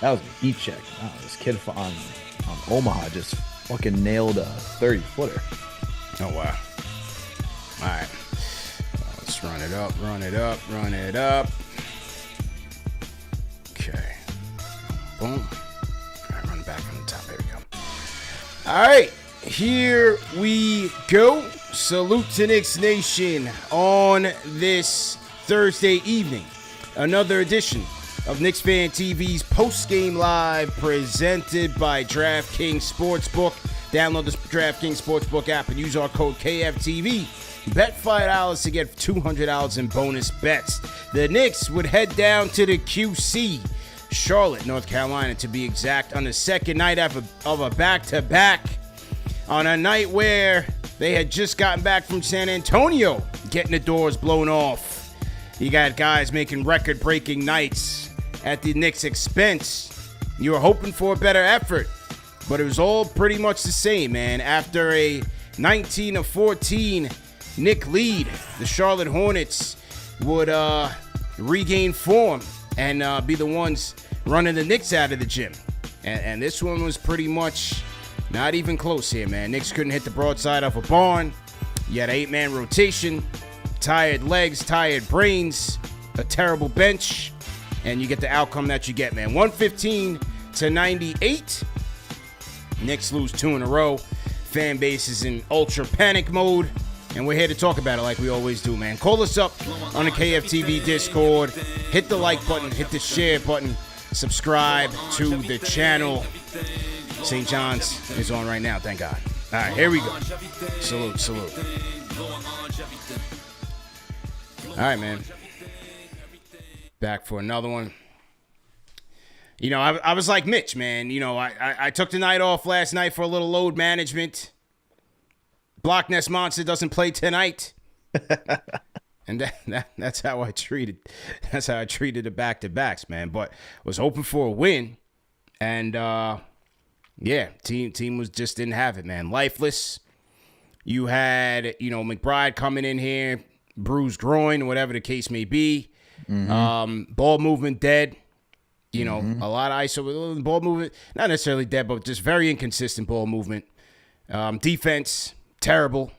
That was a heat check. Wow, this kid on Omaha just fucking nailed a 30-footer. Oh, wow. All right. Let's run it up, run it up, run it up. Okay. Boom. All right, run back from the top. There we go. All right. Here we go. Salute to Knicks Nation on this Thursday evening. Another edition of KnicksFanTV's postgame live presented by DraftKings Sportsbook. Download the DraftKings Sportsbook app and use our code KFTV. Bet $5 to get $200 in bonus bets. The Knicks would head down to the QC, Charlotte, North Carolina, to be exact, on the second night of a back-to-back. On a night where they had just gotten back from San Antonio, getting the doors blown off. You got guys making record-breaking nights at the Knicks' expense. You were hoping for a better effort, but it was all pretty much the same, man. After a 19-14 Knick lead, the Charlotte Hornets would regain form and be the ones running the Knicks out of the gym. And this one was pretty much not even close here, man. Knicks couldn't hit the broadside off a barn. You had an 8-man rotation, tired legs, tired brains, a terrible bench, and you get the outcome that you get, man. 115-98. Knicks lose 2 in a row. Fan base is in ultra panic mode, and we're here to talk about it like we always do, man. Call us up on the KFTV Discord. Hit the like button, hit the share button, subscribe to the channel. St. John's is on right now, thank God. All right, here we go. Salute, salute. All right, man. Back for another one. You know, I was like Mitch, man. You know, I took the night off last night for a little load management. Block Nest Monster doesn't play tonight. And that's how I treated. That's how I treated the back-to-backs, man. But was hoping for a win. And, yeah, team was just didn't have it, man. Lifeless. You had, you know, McBride coming in here, bruised groin, whatever the case may be. Mm-hmm. Ball movement dead. You know, a lot of ISO ball movement, not necessarily dead, but just very inconsistent ball movement. Defense, terrible.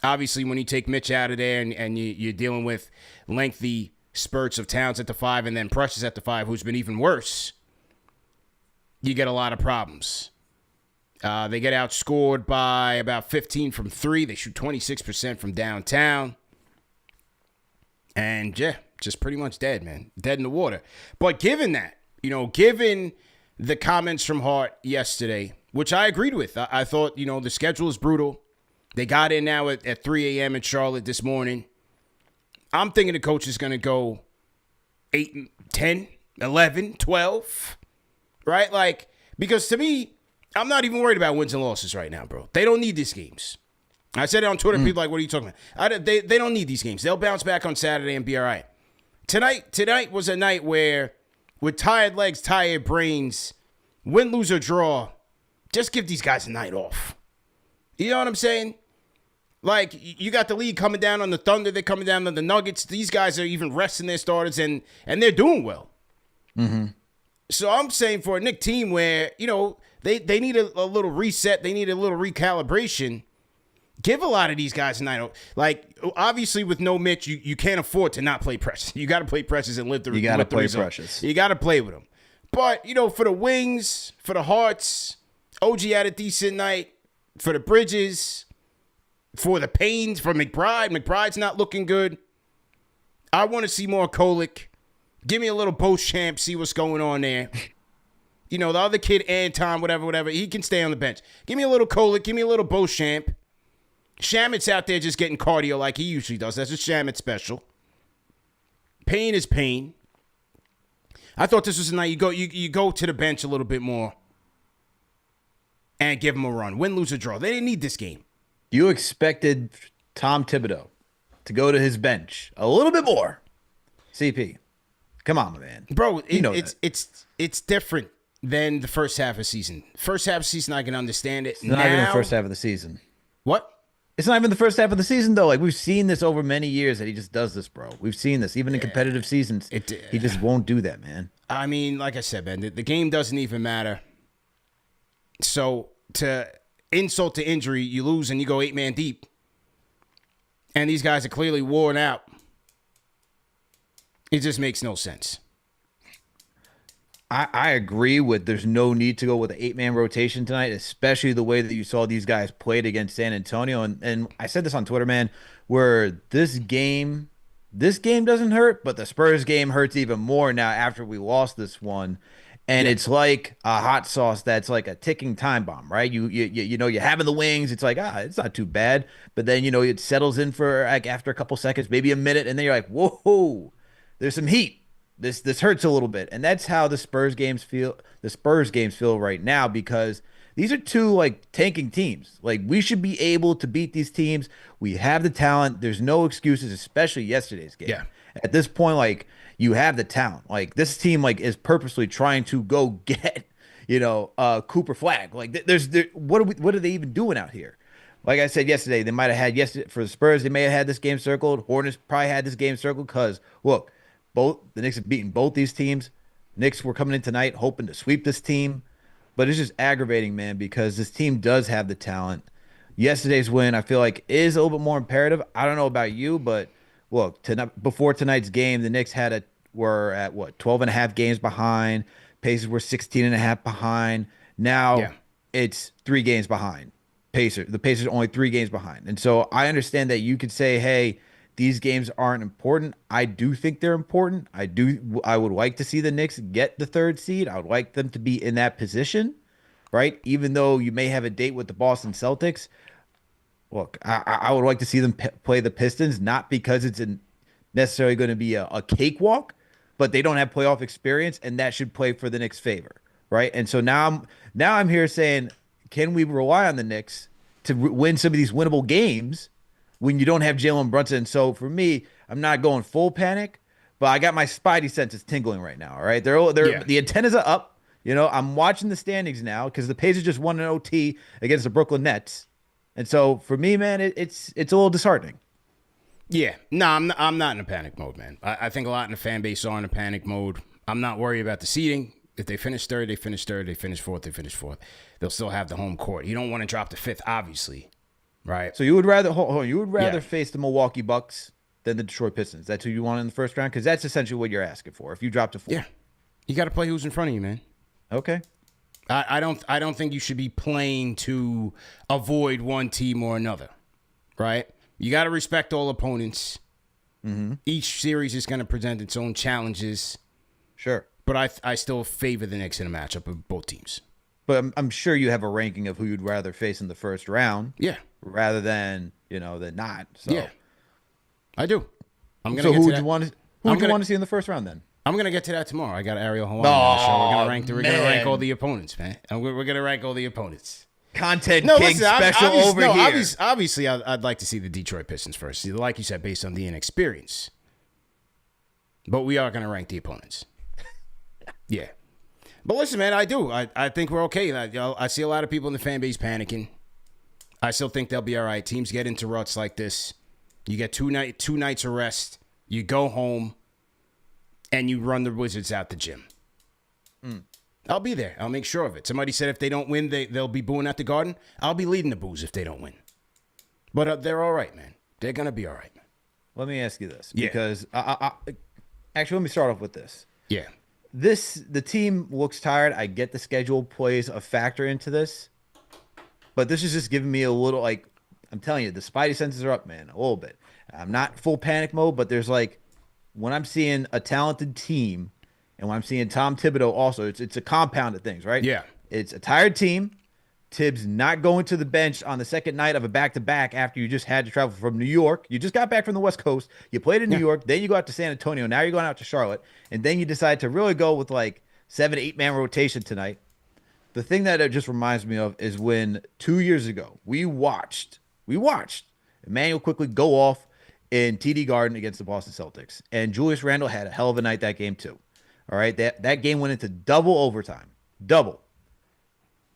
Obviously, when you take Mitch out of there and you're dealing with lengthy spurts of Towns at the 5 and then Precious at the 5, who's been even worse, you get a lot of problems. They get outscored by about 15 from 3. They shoot 26% from downtown. And, yeah, just pretty much dead, man. Dead in the water. But given that, you know, given the comments from Hart yesterday, which I agreed with, I thought, you know, the schedule is brutal. They got in now at 3 a.m. in Charlotte this morning. I'm thinking the coach is going to go 8, 10, 11, 12. Right? Like, because to me, I'm not even worried about wins and losses right now, bro. They don't need these games. I said it on Twitter. People are like, what are you talking about? They don't need these games. They'll bounce back on Saturday and be all right. Tonight was a night where, with tired legs, tired brains, win, lose, or draw, just give these guys a night off. You know what I'm saying? Like, you got the lead coming down on the Thunder. They're coming down on the Nuggets. These guys are even resting their starters, and they're doing well. Mm-hmm. So I'm saying for a Knick team where, you know, they need a little reset. They need a little recalibration. Give a lot of these guys a night. Like, obviously with no Mitch, you can't afford to not play Precious. You got to play Precious and live the result. You got to play Precious. You got to play with him. But, you know, for the Wings, for the Harts, OG had a decent night. For the Bridges, for the Pains, for McBride. McBride's not looking good. I want to see more Kolick. Give me a little Beauchamp, see what's going on there. You know, the other kid, Anton, whatever, he can stay on the bench. Give me a little Kolick. Give me a little Beauchamp. Shamit's out there just getting cardio like he usually does. That's a Shamit special. Pain is pain. I thought this was a night you go to the bench a little bit more and give them a run. Win, lose, or draw. They didn't need this game. You expected Tom Thibodeau to go to his bench a little bit more. CP, come on, man. Bro, it's different than the first half of the season. First half of the season, I can understand it. It's not even the first half of the season. What? It's not even the first half of the season though. Like we've seen this over many years that he just does this, bro. We've seen this even in competitive seasons. It. He just won't do that, man. I mean, like I said, man, the game doesn't even matter. So to insult to injury, you lose and you go 8-man deep, and these guys are clearly worn out. It just makes no sense. I agree with there's no need to go with an 8-man rotation tonight, especially the way that you saw these guys played against San Antonio. And I said this on Twitter, man, where this game doesn't hurt, but the Spurs game hurts even more now after we lost this one. And it's like a hot sauce that's like a ticking time bomb, right? You know you're having the wings, it's like it's not too bad, but then it settles in for like after a couple seconds, maybe a minute, and then you're like, whoa, there's some heat. This hurts a little bit, and that's how the Spurs games feel. The Spurs games feel right now because these are two like tanking teams. Like we should be able to beat these teams. We have the talent. There's no excuses, especially yesterday's game. Yeah. At this point, like you have the talent. Like this team, like is purposely trying to go get, Cooper Flag. Like what are they even doing out here? Like I said yesterday, they might have had for the Spurs. They may have had this game circled. Hornets probably had this game circled because look. The Knicks have beaten both these teams. Knicks were coming in tonight hoping to sweep this team, but it's just aggravating, man, because this team does have the talent. Yesterday's win, I feel like, is a little bit more imperative. I don't know about you, but look, before tonight's game, the Knicks were at 12 and a half games behind. Pacers were 16 and a half behind. Now it's 3 games behind. The Pacers are only 3 games behind. And so I understand that you could say, hey, these games aren't important. I do think they're important. I would like to see the Knicks get the 3rd seed. I would like them to be in that position, right? Even though you may have a date with the Boston Celtics. Look, I would like to see them play the Pistons, not because it's necessarily going to be a cakewalk, but they don't have playoff experience, and that should play for the Knicks' favor, right? And so now I'm here saying, can we rely on the Knicks to win some of these winnable games when you don't have Jalen Brunson? So for me, I'm not going full panic, but I got my spidey senses tingling right now. All right, the antennas are up. I'm watching the standings now because the Pacers just won an OT against the Brooklyn Nets, and so for me, man, it's a little disheartening. Yeah, no, I'm not in a panic mode, man. I think a lot in the fan base are in a panic mode. I'm not worried about the seeding. If they finish 3rd, they finish 3rd. They finish 4th, they finish 4th. They'll still have the home court. You don't want to drop to 5th, obviously. Right. So you would rather face the Milwaukee Bucks than the Detroit Pistons. That's who you want in the first round? Because that's essentially what you're asking for. If you drop to 4. Yeah. You got to play who's in front of you, man. Okay. I don't think you should be playing to avoid one team or another. Right? You got to respect all opponents. Mm-hmm. Each series is going to present its own challenges. Sure. But I still favor the Knicks in a matchup of both teams. But I'm sure you have a ranking of who you'd rather face in the first round. Yeah. Rather than not. So. Yeah, I do. So who would you want to see in the first round then? I'm gonna get to that tomorrow. I got Ariel Hawani on the show. We're gonna rank all the opponents, man. And we're gonna rank all the opponents. Content King special over here. Obviously, I'd like to see the Detroit Pistons first. Like you said, based on the inexperience. But we are gonna rank the opponents. Yeah. But listen, man, I do. I think we're okay. I see a lot of people in the fan base panicking. I still think they'll be all right. Teams get into ruts like this. You get 2 nights of rest. You go home, and you run the Wizards out the gym. I'll be there. I'll make sure of it. Somebody said if they don't win, they'll be booing at the Garden. I'll be leading the boos if they don't win. But they're all right, man. They're going to be all right. Let me ask you this. Because actually, let me start off with this. Yeah. The team looks tired. I get the schedule plays a factor into this. But this is just giving me a little, like, I'm telling you, the spidey senses are up, man, a little bit. I'm not full panic mode, but there's like, when I'm seeing a talented team and when I'm seeing Tom Thibodeau also, it's a compound of things, right? Yeah. It's a tired team. Tibbs not going to the bench on the second night of a back-to-back after you just had to travel from New York. You just got back from the West Coast. You played in New York. Then you go out to San Antonio. Now you're going out to Charlotte. And then you decide to really go with like 7 to 8-man rotation tonight. The thing that it just reminds me of is when 2 years ago we watched Emmanuel quickly go off in TD Garden against the Boston Celtics, and Julius Randle had a hell of a night that game too. All right, that game went into double overtime.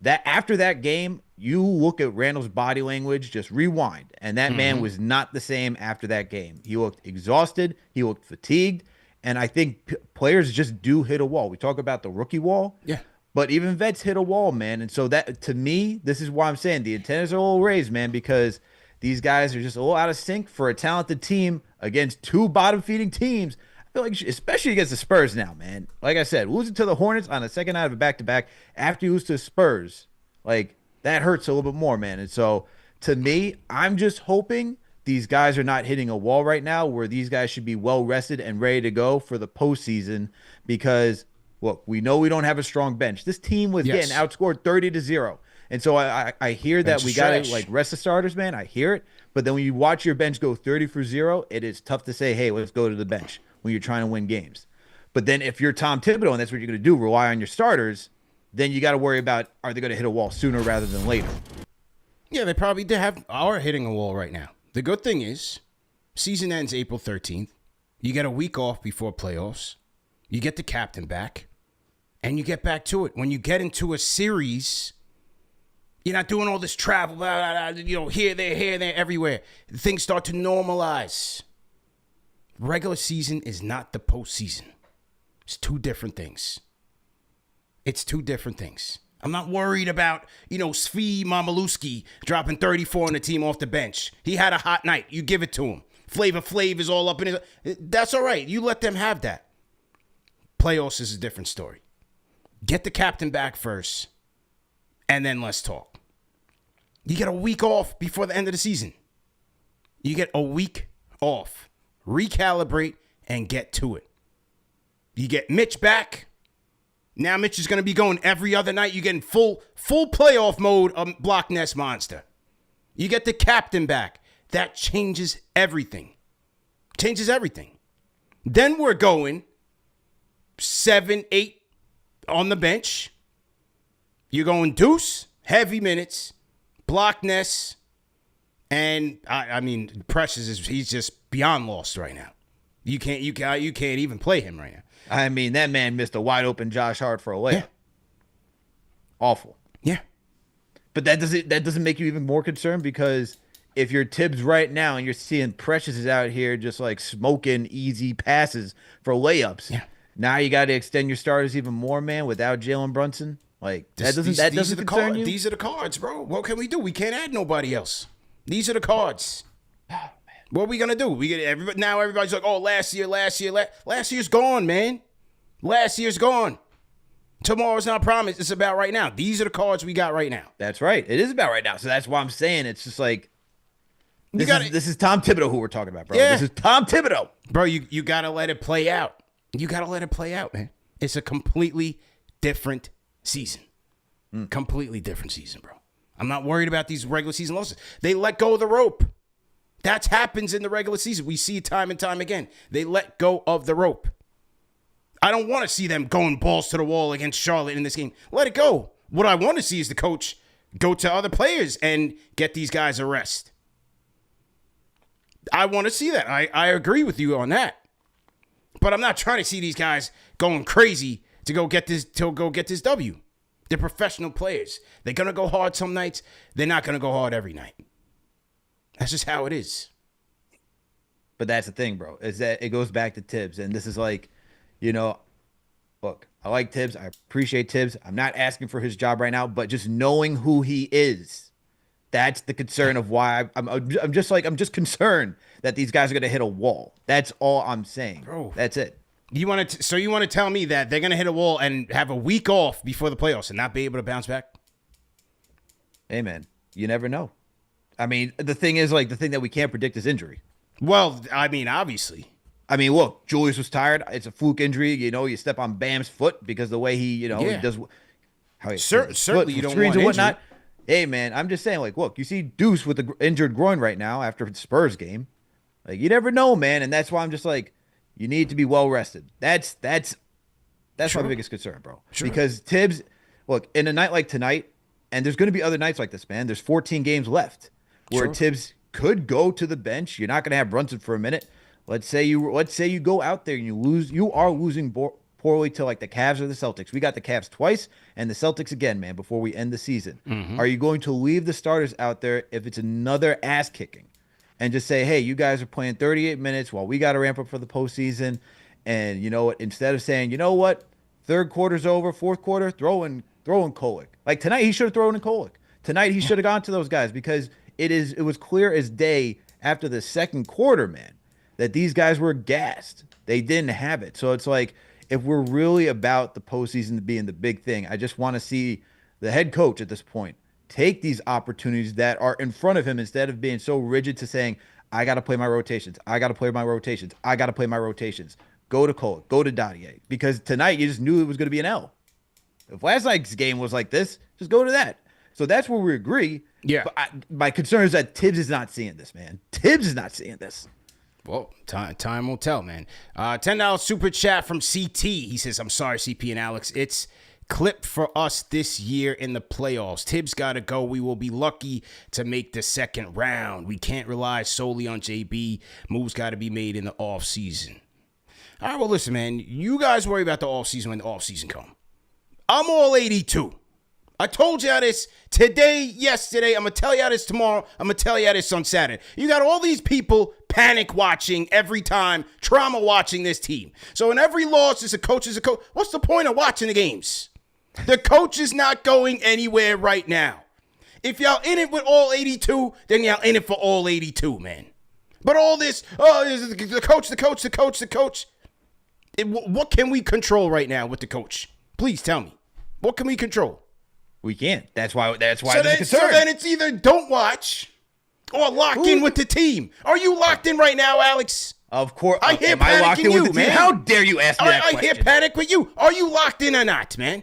that after that game, you look at Randall's body language, just rewind, and that man was not the same after that game. He looked exhausted. He looked fatigued. And I think players just do hit a wall. We talk about the rookie wall. Yeah. But even vets hit a wall, man. And so that, to me, this is why I'm saying the antennas are a little raised, man, because these guys are just a little out of sync for a talented team against two bottom-feeding teams. I feel like, especially against the Spurs now, man. Like I said, losing to the Hornets on the second night of a back-to-back after you lose to the Spurs, like, that hurts a little bit more, man. And so, to me, I'm just hoping these guys are not hitting a wall right now where these guys should be well-rested and ready to go for the postseason because – look, we know we don't have a strong bench. This team was getting outscored 30-0. And so I hear that we got to like rest the starters, man. I hear it. But then when you watch your bench go 30-0, it is tough to say, hey, let's go to the bench when you're trying to win games. But then if you're Tom Thibodeau and that's what you're going to do, rely on your starters, then you got to worry about are they going to hit a wall sooner rather than later. Yeah, they probably are hitting a wall right now. The good thing is season ends April 13th. You get a week off before playoffs. You get the captain back. And you get back to it. When you get into a series, you're not doing all this travel, blah, blah, blah, here, there, everywhere. Things start to normalize. Regular season is not the postseason. It's two different things. I'm not worried about, Svi Mamaluski dropping 34 on the team off the bench. He had a hot night. You give it to him. Flavor Flav is all up in his... That's all right. You let them have that. Playoffs is a different story. Get the captain back first, and then let's talk. You get a week off before the end of the season. You get a week off. Recalibrate and get to it. You get Mitch back. Now Mitch is going to be going every other night. You're getting full playoff mode of Block Nest Monster. You get the captain back. That changes everything. Then we're going 7, 8, on the bench. You're going Deuce, heavy minutes, Block Ness, and I mean Precious he's just beyond lost right now. You can't even play him right now. I mean, that man missed a wide open Josh Hart for a layup. Yeah. Awful. Yeah. But that doesn't make you even more concerned because if you're Tibbs right now and you're seeing Precious is out here just like smoking easy passes for layups. Yeah. Now you got to extend your starters even more, man, without Jalen Brunson. Like that doesn't concern you. These are the cards, bro. What can we do? We can't add nobody else. These are the cards. Oh, man. What are we gonna do? Everybody's like, oh, last year's gone, man. Last year's gone. Tomorrow's not promised. It's about right now. These are the cards we got right now. That's right. It is about right now. So that's why I'm saying it's just like this is Tom Thibodeau who we're talking about, bro. Yeah. This is Tom Thibodeau. Bro, you gotta let it play out. You got to let it play out, man. It's a completely different season. Completely different season, bro. I'm not worried about these regular season losses. They let go of the rope. That happens in the regular season. We see it time and time again. They let go of the rope. I don't want to see them going balls to the wall against Charlotte in this game. Let it go. What I want to see is the coach go to other players and get these guys a rest. I want to see that. I agree with you on that. But I'm not trying to see these guys going crazy to go get this W. They're professional players. They're going to go hard some nights. They're not going to go hard every night. That's just how it is. But that's the thing, bro, is that it goes back to Tibbs. And this is like, look, I like Tibbs. I appreciate Tibbs. I'm not asking for his job right now, but just knowing who he is, that's the concern of why I'm just concerned that these guys are going to hit a wall. That's all I'm saying. Bro, that's it. You want to tell me that they're going to hit a wall and have a week off before the playoffs and not be able to bounce back? Hey, man, you never know. I mean, the thing that we can't predict is injury. Well, I mean, obviously. I mean, look, Julius was tired. It's a fluke injury. You step on Bam's foot because the way he does. Certainly, you don't want and whatnot. Hey, man, I'm just saying, like, look, you see Deuce with the injured groin right now after the Spurs game. Like, you never know, man, and that's why I'm just like, you need to be well rested. That's my biggest concern, bro. Sure. Because Tibbs, look, in a night like tonight, and there's going to be other nights like this, man. There's 14 games left where Tibbs could go to the bench. You're not going to have Brunson for a minute. Let's say you go out there and you lose. You are losing poorly to like the Cavs or the Celtics. We got the Cavs twice and the Celtics again, man, before we end the season. Are you going to leave the starters out there if it's another ass kicking and just say, hey, you guys are playing 38 minutes while we got to ramp up for the postseason? And you know what? Instead of saying, you know what, third quarter's over, fourth quarter, throw in Kolek. Like tonight, he should have thrown in Kolek. Tonight, he should have gone to those guys because it was clear as day after the second quarter, man, that these guys were gassed. They didn't have it. So it's like, if we're really about the postseason being the big thing, I just want to see the head coach at this point take these opportunities that are in front of him instead of being so rigid to saying, I got to play my rotations. I got to play my rotations. I got to play my rotations. Go to Cole. Go to Dadier. Because tonight you just knew it was going to be an L. If last night's game was like this, just go to that. So that's where we agree. Yeah. But my concern is that Tibbs is not seeing this, man. Tibbs is not seeing this. Well, time will tell, man. $10 super chat from CT. He says, I'm sorry, CP and Alex. It's clip for us this year in the playoffs. Tibbs got to go. We will be lucky to make the second round. We can't rely solely on JB. Moves got to be made in the offseason. All right, well, listen, man. You guys worry about the offseason when the offseason comes. I'm all 82. I told y'all this today, yesterday. I'm going to tell y'all this tomorrow. I'm going to tell y'all this on Saturday. You got all these people panic watching every time, trauma watching this team. So in every loss, it's a coach. What's the point of watching the games? The coach is not going anywhere right now. If y'all in it with all 82, then y'all in it for all 82, man. But all this, the coach. What can we control right now with the coach? Please tell me. What can we control? We can't. That's why there's a concern. So then it's either don't watch or lock in with the team. Are you locked in right now, Alex? Of course. I hear panic in you, man. How dare you ask me that question? I hear panic with you. Are you locked in or not, man?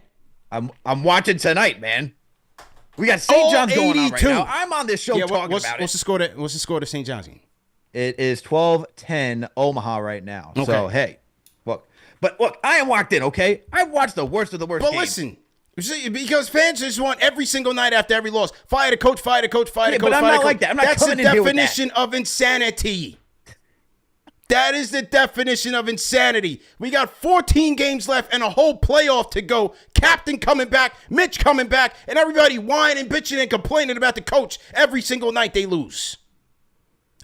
I'm watching tonight, man. We got St. John's going on right now. I'm on this show talking about it. What's the score to St. John's game? It is 12-10 Omaha right now. Okay. So, hey, look, I am locked in, okay? I've watched the worst of the worst games. But listen, because fans just want every single night after every loss, fire the coach, fire the coach, fire the coach, but I'm fire the not coach. like that. I'm not That's coming the in here with definition of insanity. That is the definition of insanity. We got 14 games left and a whole playoff to go. Captain coming back, Mitch coming back, and everybody whining, bitching, and complaining about the coach every single night they lose.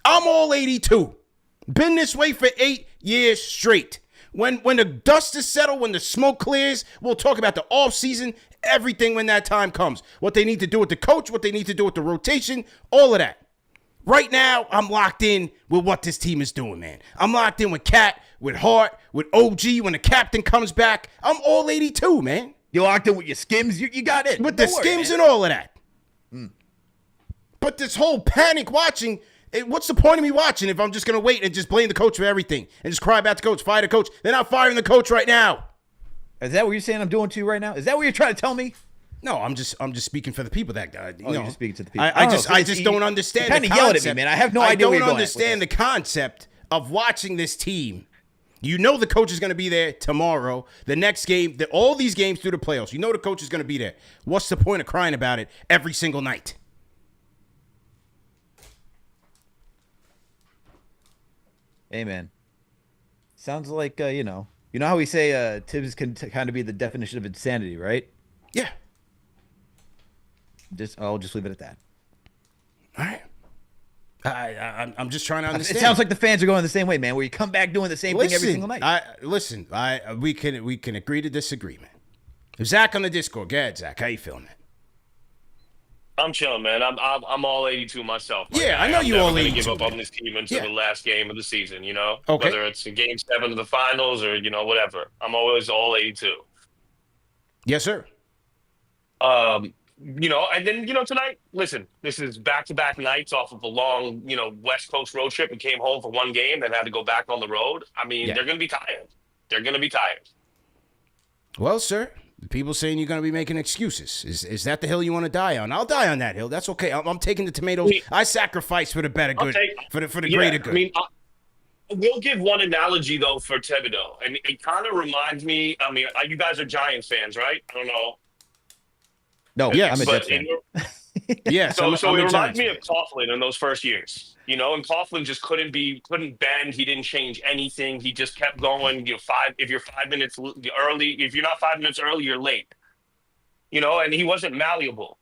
I'm all 82. Been this way for 8 years straight. When the dust is settled, when the smoke clears, we'll talk about the offseason, everything when that time comes. What they need to do with the coach, what they need to do with the rotation, all of that. Right now, I'm locked in with what this team is doing, man. I'm locked in with KAT, with Hart, with OG. When the captain comes back, I'm all 82, man. You locked in with your skims? You got it. With the skims and all of that. But this whole panic watching, what's the point of me watching if I'm just going to wait and just blame the coach for everything and just cry about the coach, fire the coach? They're not firing the coach right now. Is that what you're saying I'm doing to you right now? Is that what you're trying to tell me? No, I'm just speaking for the people that you're just speaking to the people. I just don't understand the concept. You kind of yelled at me, man. I have no idea where you're going. I don't understand the concept of watching this team. You know the coach is going to be there tomorrow. The next game, all these games through the playoffs, you know the coach is going to be there. What's the point of crying about it every single night? Hey, man. Sounds like, you know how we say Tibbs can kind of be the definition of insanity, right? Yeah. I'll just leave it at that. All right. I'm just trying to understand. It sounds like the fans are going the same way, man, where you come back doing the same thing every single night. We can agree to disagree, man. Zach on the Discord. Go ahead, Zach. How you feeling, man? I'm chilling, man. I'm all 82 myself. Yeah, I know you all 82. Give up on this team until the last game of the season, you know? Okay. Whether it's a game 7 of the finals or, whatever. I'm always all 82. Yes, sir. And then, tonight, listen, this is back-to-back nights off of a long, West Coast road trip and came home for one game, then had to go back on the road. I mean, They're going to be tired. They're going to be tired. Well, sir, people saying you're going to be making excuses. Is that the hill you want to die on? I'll die on that hill. That's okay. I'm taking the tomatoes. I sacrifice for the better good, for the greater good. I mean, we'll give one analogy, though, for Thibodeau. And it kind of reminds me, you guys are Giants fans, right? I don't know. No, yes, I'm a Jets fan. Yeah, So I'm it a reminds Giants me fan. of Coughlin in those first years, and Coughlin just couldn't bend. He didn't change anything. He just kept going. If you're 5 minutes early, if you're not 5 minutes early, you're late. And he wasn't malleable.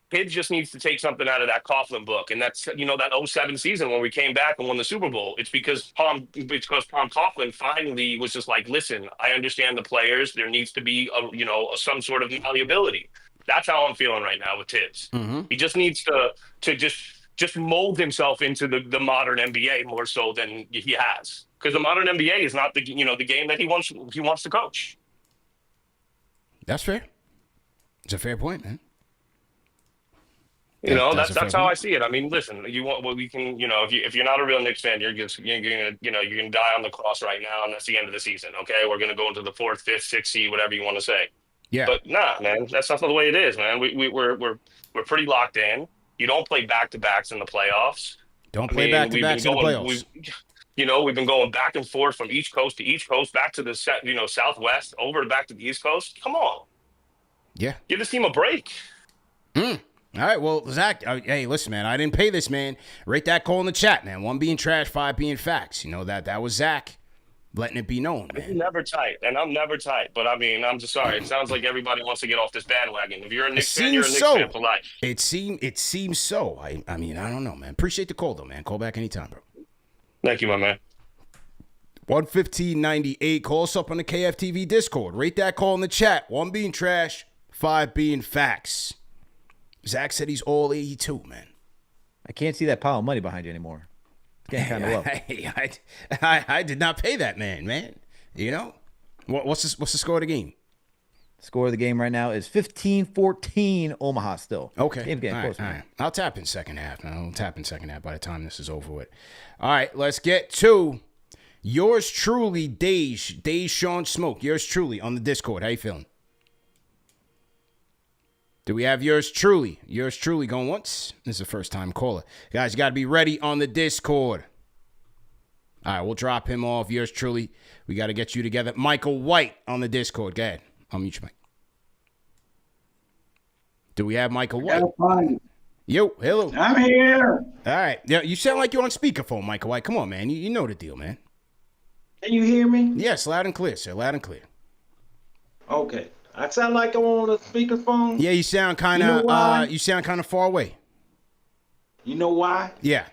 Kid just needs to take something out of that Coughlin book, and that's that '07 season when we came back and won the Super Bowl. It's because Palm Coughlin finally was just like, listen, I understand the players. There needs to be some sort of malleability. That's how I'm feeling right now with Tibbs. Mm-hmm. He just needs to just mold himself into the modern NBA more so than he has, because the modern NBA is not the game that he wants to coach. That's fair. It's a fair point, man. That's how I see it. I mean, listen, we can, if you're not a real Knicks fan, you're gonna die on the cross right now, and that's the end of the season. Okay, we're gonna go into the 4th, 5th, 6th seed, whatever you want to say. Yeah. But nah, man, that's not the way it is, man. We're pretty locked in. You don't play back-to-backs in the playoffs. Don't play back-to-backs in the playoffs. We've been going back and forth from East Coast to East Coast, back to the Southwest, back to the East Coast. Come on. Yeah. Give this team a break. All right, well, Zach, hey, listen, man, I didn't pay this, man. Rate that call in the chat, man. 1 being trash, 5 being facts. That was Zach letting it be known, man. I'm never tight, and I'm never tight. But, I mean, I'm just sorry. It sounds like everybody wants to get off this bandwagon. If you're a Knicks fan, you're a Knicks fan for life. It seems so. I mean, I don't know, man. Appreciate the call, though, man. Call back anytime, bro. Thank you, my man. 115.98. Call us up on the KFTV Discord. Rate that call in the chat. 1 being trash, 5 being facts. Zach said he's all 82, man. I can't see that pile of money behind you anymore. It's getting kind of low. I did not pay that man. What's the score of the game? Score of the game right now is 15-14 Omaha still. Okay. Game's getting close, all right. I'll tap in second half, man. I'll tap in second half by the time this is over with. All right, let's get to yours truly, Dej Sean Smoke. Yours truly on the Discord. How you feeling? Do we have yours truly? Yours truly going once? This is a first-time caller. Guys, you got to be ready on the Discord. All right, we'll drop him off. Yours truly. We got to get you together. Michael White on the Discord. Go ahead. I'll mute your mic. Do we have Michael White? Yo, hello. I'm here. All right. Yeah, you sound like you're on speakerphone, Michael White. Come on, man. You know the deal, man. Can you hear me? Yes, loud and clear, sir. Loud and clear. Okay. I sound like I'm on a speakerphone. Yeah, you sound kind of far away. You know why? Yeah.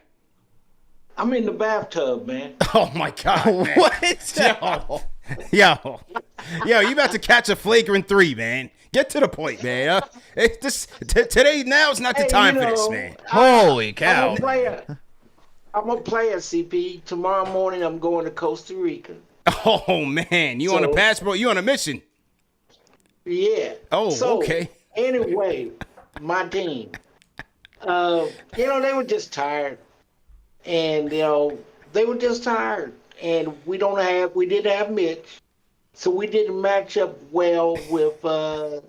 I'm in the bathtub, man. Oh my God. Man. What? Yo, you about to catch a flagrant 3, man. Get to the point, man. Today now is not the time for this, man. Holy cow. I'm a player, CP. Tomorrow morning I'm going to Costa Rica. Oh man, you on a passport? You on a mission? Yeah. Oh, okay. Anyway, my team. They were just tired. And, they were just tired. And we didn't have Mitch. So we didn't match up well with the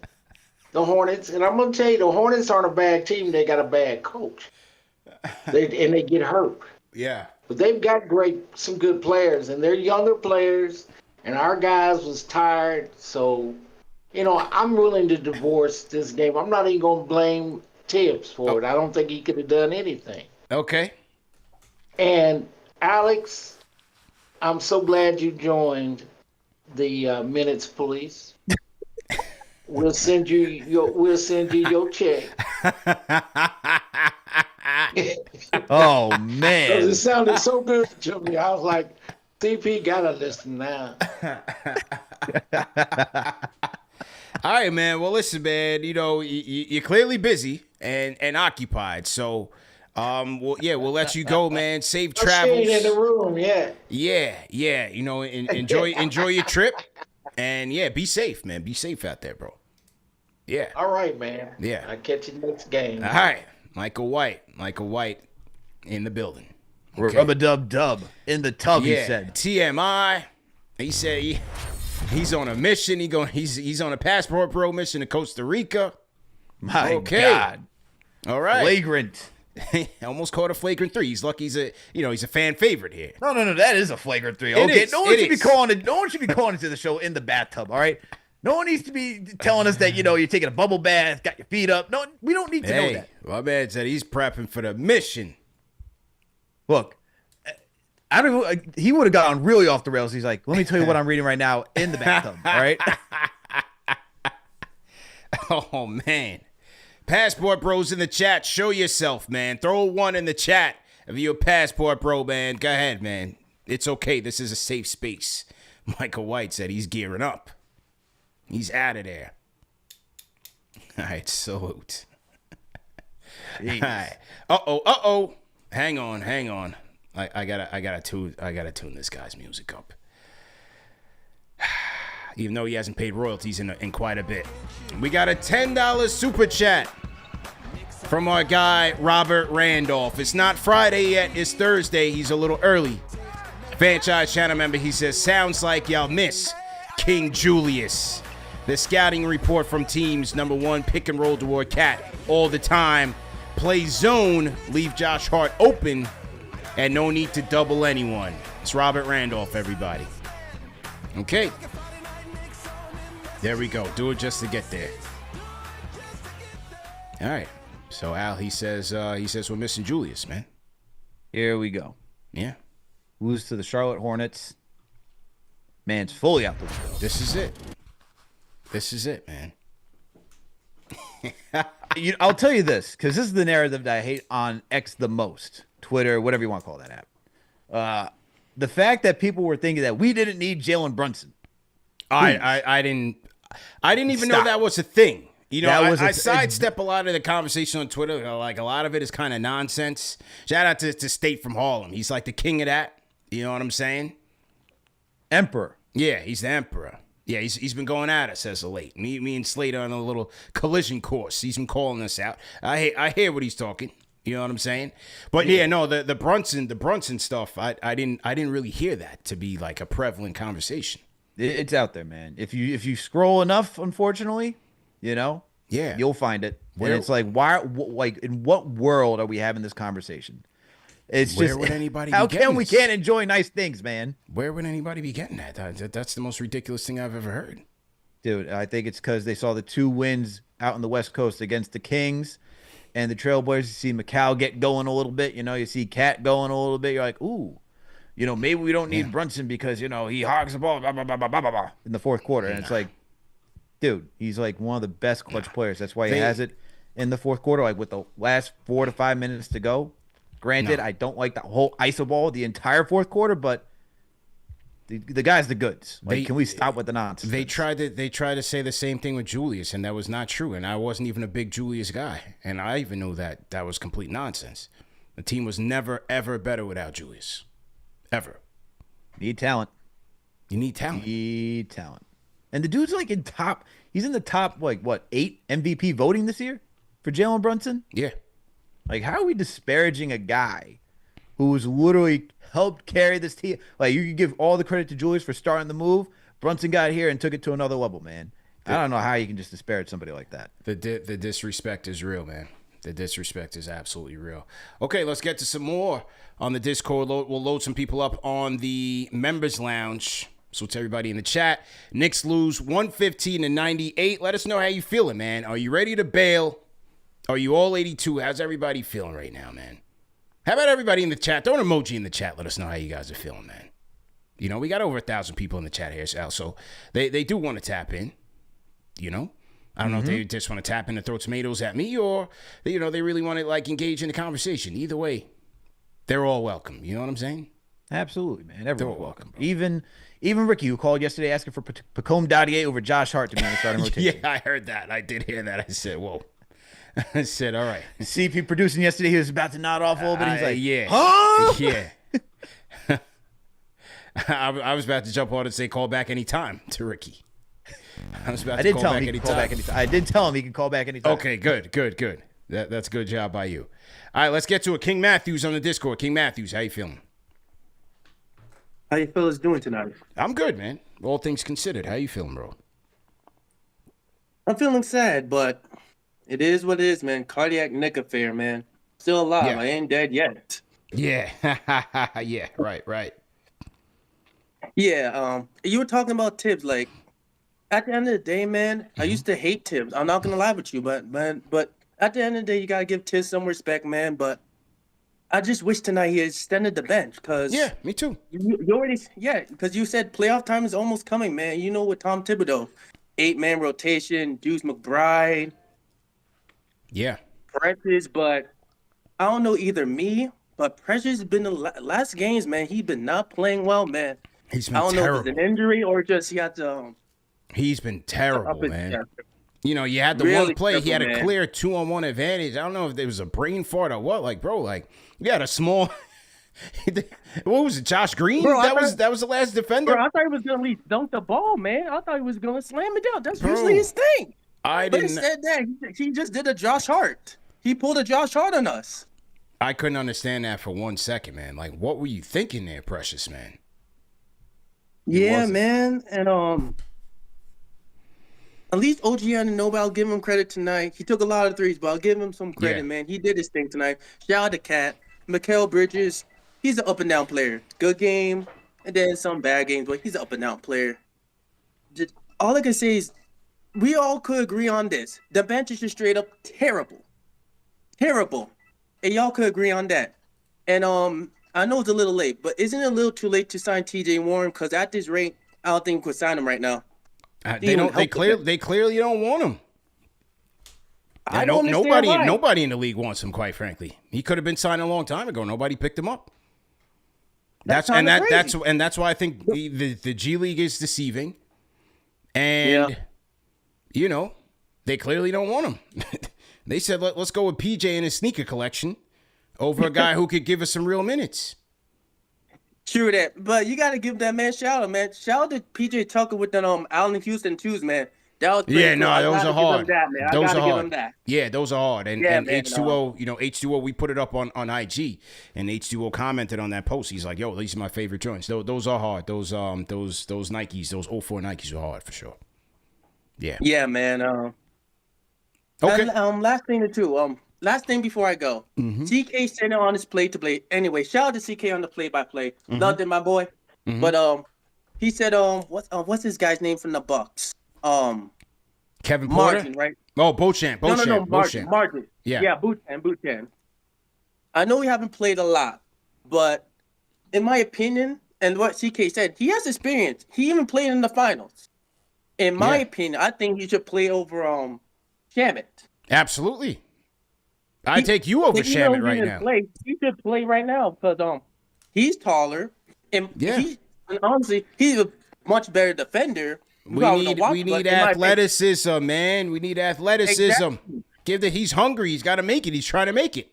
Hornets. And I'm going to tell you, the Hornets aren't a bad team. They got a bad coach. They get hurt. Yeah. But they've got some good players. And they're younger players. And our guys was tired. So, I'm willing to divorce this game. I'm not even going to blame Tibbs for it. I don't think he could have done anything. Okay. And Alex, I'm so glad you joined the Minutes Police. We'll send you your check. Oh man! Because it sounded so good to me. I was like, CP gotta listen now. All right, man. Well, listen, man. You're clearly busy and occupied, so. We'll let you go, man. Safe travels. In the room, yeah. Yeah. Enjoy your trip, and be safe, man. Be safe out there, bro. Yeah. All right, man. Yeah. I'll catch you next game. All right, Michael White in the building. Okay. Rub-a-dub-dub in the tub. He said. TMI. He said he's on a mission. He's on a passport bro mission to Costa Rica. My God. All right. Flagrant. Almost caught a flagrant 3. He's lucky he's a fan favorite here. No, that is a flagrant 3. Okay, no one should be calling into the show in the bathtub. All right, No one needs to be telling us that, you're taking a bubble bath, got your feet up. No, we don't need to know that. My man said he's prepping for the mission. Look, he would have gone really off the rails. He's like, let me tell you what I'm reading right now in the bathtub, all right? Oh, man. Passport bros in the chat. Show yourself, man. Throw a 1 in the chat if you're a passport bro, man. Go ahead, man. It's okay. This is a safe space. Michael White said he's gearing up. He's out of there. All right, salute. All right. Uh-oh. Hang on. I gotta tune this guy's music up. Even though he hasn't paid royalties in quite a bit. We got a $10 super chat from our guy Robert Randolph. It's not Friday yet, it's Thursday. He's a little early. Franchise channel member, he says, sounds like y'all miss King Julius. The scouting report from teams, number 1, pick and roll toward KAT all the time. Play zone, leave Josh Hart open, and no need to double anyone. It's Robert Randolph, everybody. Okay. There we go. Do it just to get there. All right. So Al, he says we're missing Julius, man. Here we go. Yeah. Lose to the Charlotte Hornets. Man's fully out the window. This is it, man. I'll tell you this, because this is the narrative that I hate on X the most. Twitter, whatever you want to call that app. The fact that people were thinking that we didn't need Jalen Brunson. I didn't even know that was a thing. I sidestep a lot of the conversation on Twitter. Like, a lot of it is kind of nonsense. Shout out to State from Harlem. He's like the king of that. You know what I'm saying? Emperor. Yeah, he's the emperor. Yeah, he's been going at us as of late. Me and Slade are on a little collision course. He's been calling us out. I hear what he's talking. You know what I'm saying? But yeah, no, the Brunson stuff. I didn't really hear that to be like a prevalent conversation. It's out there, man. If you scroll enough, unfortunately, yeah, you'll find it. And it's like, why? Like, in what world are we having this conversation? It's where just, would anybody? How be can we can't enjoy nice things, man? Where would anybody be getting that? That's the most ridiculous thing I've ever heard. Dude, I think it's because they saw the 2 wins out on the West Coast against the Kings and the Trailblazers. You see McCall get going a little bit. You see KAT going a little bit. You're like, ooh, maybe we don't need Brunson because, he hogs the ball blah, blah, blah, blah, blah, blah, in the fourth quarter. And it's like, dude, he's like one of the best clutch players. That's why he has it in the fourth quarter, like with the last 4 to 5 minutes to go. Granted, I don't like that whole iso ball the entire fourth quarter, but the guy's the goods. Like, can we stop with the nonsense? They tried to say the same thing with Julius, and that was not true. And I wasn't even a big Julius guy, and I even knew that was complete nonsense. The team was never ever better without Julius, ever. Need talent. You need talent. And the dude's like he's in the top, like, what, 8 MVP voting this year for Jalen Brunson? Yeah. Like, how are we disparaging a guy who's literally helped carry this team? Like, you can give all the credit to Julius for starting the move. Brunson got here and took it to another level, man. I don't know how you can just disparage somebody like that. The disrespect is real, man. The disrespect is absolutely real. Okay, let's get to some more on the Discord. We'll load some people up on the members lounge. So to everybody in the chat, Knicks lose 115-98. Let us know how you feeling, man. Are you ready to bail? Are you all 82? How's everybody feeling right now, man? How about everybody in the chat? Throw an emoji in the chat. Let us know how you guys are feeling, man. We got over 1,000 people in the chat here, Sal. So they do want to tap in. I don't know if they just want to tap in and throw tomatoes at me, or they really want to like engage in the conversation. Either way, they're all welcome. You know what I'm saying? Absolutely, man. Everyone's welcome. Even Ricky, who called yesterday asking for Pacome Dadier over Josh Hart to be in the starting rotation. Yeah, I heard that. I did hear that. I said, whoa. I said, all right. CP producing yesterday, he was about to nod off a little bit. He's like, yeah. Huh? Yeah. I was about to jump on and say, call back anytime to Ricky. I was about to call back anytime. I did tell him he could call back anytime. Okay, good. That's a good job by you. All right, let's get to it. King Matthews on the Discord. King Matthews, how you feeling? How you fellas doing tonight? I'm good, man. All things considered. How you feeling, bro? I'm feeling sad, but it is what it is, man. Cardiac neck affair, man. Still alive. Yeah. I ain't dead yet. Yeah. Yeah, right. Yeah, you were talking about Tibbs, like, at the end of the day, man, I used to hate Tibbs. I'm not gonna lie with you, but at the end of the day, you gotta give Tibbs some respect, man. But I just wish tonight he extended the bench because me too. you already because you said playoff time is almost coming, man. You know with Tom Thibodeau, 8-man rotation, Deuce McBride, Precious, but I don't know either me, but Precious has been the last games, man. He's been not playing well, man. He's been I don't terrible. know if it's an injury or just he had to. He's been terrible, man. Chest. You know, you had the Really one play, he had a man. clear 2-on-1 advantage. I don't know if there was a brain fart or what. Like, bro, like, you had a small. What was it, Josh Green? Bro, that was the last defender. Bro, I thought he was gonna at least dunk the ball, man. I thought he was gonna slam it down. That's usually his thing. But instead, that he just did a Josh Hart. He pulled a Josh Hart on us. I couldn't understand that for 1 second, man. Like, what were you thinking there, Precious, man? Yeah, man, and at least OG Anunoby, I'll give him credit tonight. He took a lot of threes, but I'll give him some credit, man. He did his thing tonight. Shout out to KAT. Mikal Bridges, he's an up-and-down player. Good game, and then some bad games, but he's an up-and-down player. All I can say is we all could agree on this. The bench is just straight up terrible. Terrible. And y'all could agree on that. And I know it's a little late, but isn't it a little too late to sign TJ Warren? Because at this rate, I don't think we could sign him right now. They clearly don't want him. I don't understand why. Nobody in the league wants him, quite frankly. He could have been signed a long time ago. Nobody picked him up. That's why I think the G League is deceiving. And you know, they clearly don't want him. They said let's go with PJ and his sneaker collection over a guy who could give us some real minutes. True that, but you got to give that man shout out, man. Shout out to PJ Tucker with the Allen Houston twos, man. That was pretty cool. Those are hard. Those are hard. Yeah, those are hard. And H2O, H2O, we put it up on IG, and H2O commented on that post. He's like, "Yo, these are my favorite joints. Those are hard. Those Nikes, those 04 Nikes are hard for sure." Yeah. Yeah, man. Okay. And, last thing or two. Last thing before I go. CK sitting on his play to play. Anyway, shout out to CK on the play-by-play. Loved it, my boy. But he said what's this guy's name from the Bucks? Kevin Porter? Martin, right? Oh, Beauchamp. No, Martin. Yeah, Beauchamp. I know we haven't played a lot, but in my opinion, and what CK said, he has experience. He even played in the finals. In my opinion, I think he should play over Shamet. Absolutely. I take you over Shamet right now. He should play right now because he's taller and honestly he's a much better defender. We need athleticism, man. We need athleticism. Exactly. He's hungry. He's got to make it. He's trying to make it.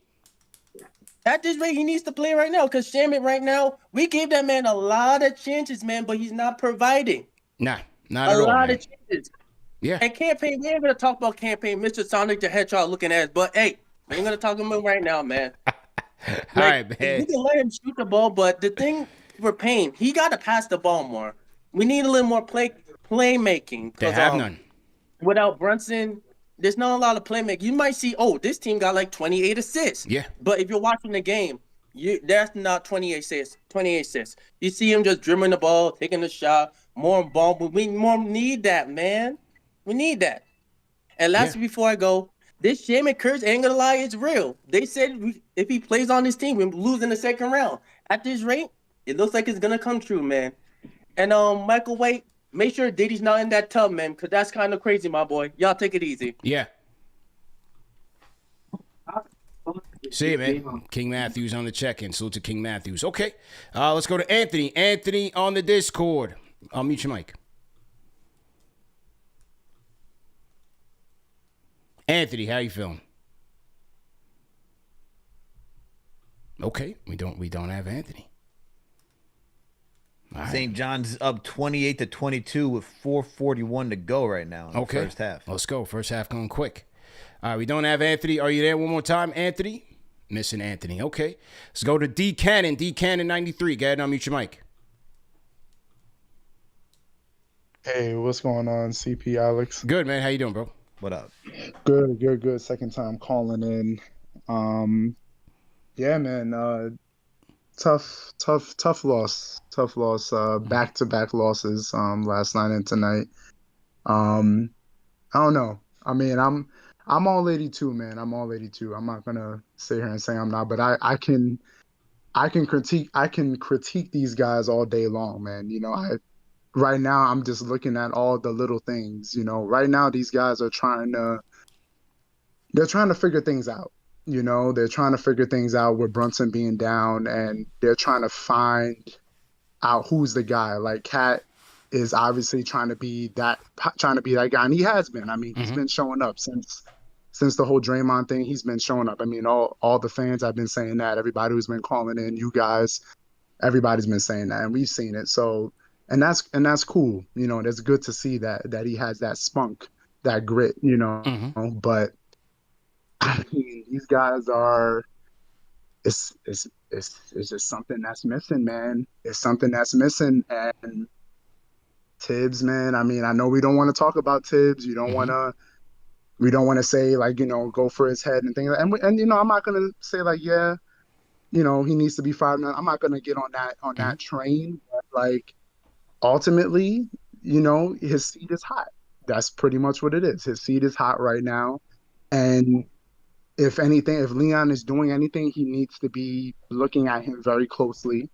At this rate, he needs to play right now because Shamet right now, we gave that man a lot of chances, man, but he's not providing. Nah, not at all. A lot of chances. Yeah. And campaign, we ain't gonna talk about campaign, Mr. Sonic the Hedgehog looking ass, but hey, we ain't gonna talk about him right now, man. All right, man. We can let him shoot the ball, but the thing for Payne, he got to pass the ball more. We need a little more playmaking. They have none. Without Brunson, there's not a lot of playmaking. You might see, this team got like 28 assists. Yeah. But if you're watching the game, that's not 28 assists. 28 assists. You see him just dribbling the ball, taking the shot, more ball. But we more need that, man. We need that. And lastly, before I go, this Shamet curse, ain't gonna lie, it's real. They said if he plays on this team, we lose in the second round. At this rate, it looks like it's gonna come true, man. And Michael White, make sure Diddy's not in that tub, man, because that's kind of crazy, my boy. Y'all take it easy. Yeah. See you, man. King Matthews on the check-in. Salute to King Matthews. Okay. Let's go to Anthony. Anthony on the Discord. I'll mute your mic. Anthony, how you feeling? Okay, we don't have Anthony. Right. St. John's up 28-22 with 4:41 to go right now in the first half. Let's go. First half going quick. All right, we don't have Anthony. Are you there one more time, Anthony? Missing Anthony. Okay. Let's go to D Cannon. D Cannon 93. Go ahead and unmute your mic. Hey, what's going on, CP Alex? Good, man. How you doing, bro? What up? Good. Second time calling in. Yeah, man. Tough loss. Back-to-back losses last night and tonight. I don't know. I mean, I'm all 82, man. I'm all 82. I'm not gonna sit here and say I'm not, but I can critique these guys all day long, man. Right now I'm just looking at all the little things. Right now these guys are trying to figure things out. They're trying to figure things out with Brunson being down, and they're trying to find out who's the guy. Like KAT is obviously trying to be that guy, and he has been. I mean, he's been showing up since the whole Draymond thing. He's been showing up. I mean, all the fans have been saying that. Everybody who's been calling in, you guys, everybody's been saying that, and we've seen it. So, and that's cool. It's good to see that he has that spunk, that grit. But I mean, these guys are. It's just something that's missing, man. It's something that's missing, and Tibbs, man. I mean, I know we don't want to talk about Tibbs. We don't want to say like go for his head and things like that. And I'm not gonna say like he needs to be fired. I'm not gonna get on that train. But, like ultimately, his seat is hot. That's pretty much what it is. His seat is hot right now, and if anything, if Leon is doing anything, he needs to be looking at him very closely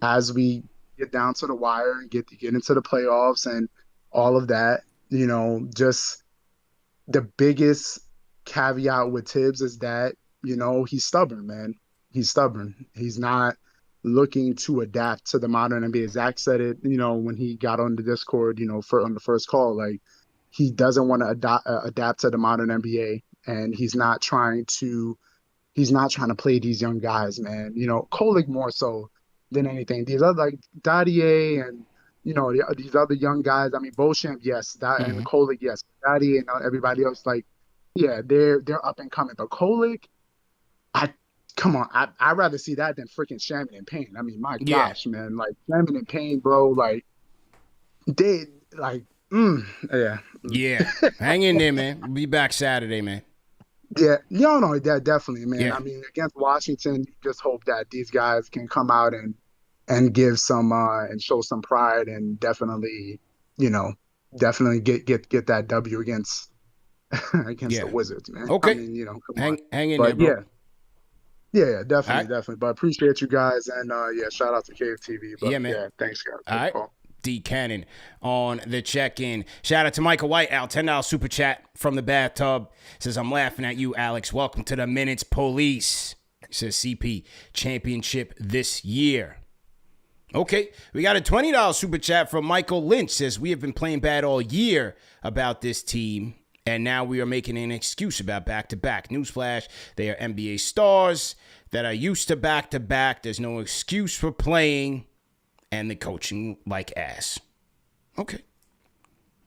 as we get down to the wire and get into the playoffs and all of that. Just the biggest caveat with Tibbs is that, he's stubborn, man. He's stubborn. He's not looking to adapt to the modern NBA. Zach said it, when he got on the Discord, on the first call, like he doesn't want to adapt to the modern NBA, and he's not trying to play these young guys, man. Kolik more so than anything. These other like Dadier and these other young guys. I mean, Beauchamp, yes, and Kolik, yes, Dadier and everybody else, like, yeah, they're up and coming. But Kolik, come on, I'd rather see that than freaking Shaman and Payne. I mean, my gosh, man, like Shaman and Payne, bro, like they like, yeah, Hang in there, man. We'll be back Saturday, man. Yeah, no, that definitely, man. Yeah. I mean, against Washington, you just hope that these guys can come out and give some and show some pride, and definitely get that W against the Wizards, man. Okay, I mean, hang in there, bro. Yeah, definitely. But appreciate you guys, and shout out to KFTV. But, yeah, man. Yeah, thanks, guys. All right. D Cannon on the check-in. Shout out to Michael White, Al, $10 super chat from the bathtub. Says, I'm laughing at you, Alex. Welcome to the Minutes Police. Says CP championship this year. Okay, we got a $20 super chat from Michael Lynch. Says, we have been playing bad all year about this team, and now we are making an excuse about back-to-back. Newsflash, they are NBA stars that are used to back-to-back. There's no excuse for playing, and the coaching like ass. Okay.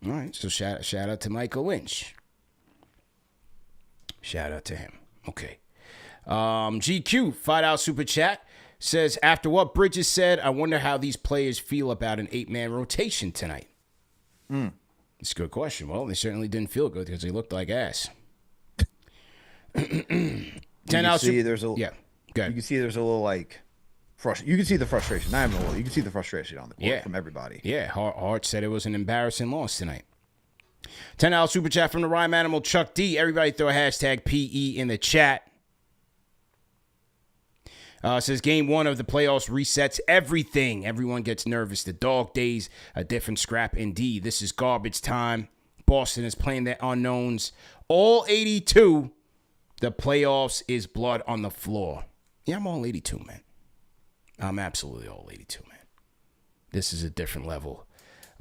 All right, so shout out to Michael Lynch. Shout out to him. Okay. GQ, $5 super chat, says, after what Bridges said, I wonder how these players feel about an 8-man rotation tonight. It's a good question. Well, they certainly didn't feel good because they looked like ass. $10 super. Yeah, good. You can see there's a little like you can see the frustration. Not even a little. You can see the frustration on the court from everybody. Yeah, Hart said it was an embarrassing loss tonight. $10 super chat from the Rhyme Animal, Chuck D. Everybody throw a hashtag PE in the chat. Says game 1 of the playoffs resets everything. Everyone gets nervous. The dog days, a different scrap indeed. This is garbage time. Boston is playing their unknowns. All 82. The playoffs is blood on the floor. Yeah, I'm all 82, man. I'm absolutely all 82, man. This is a different level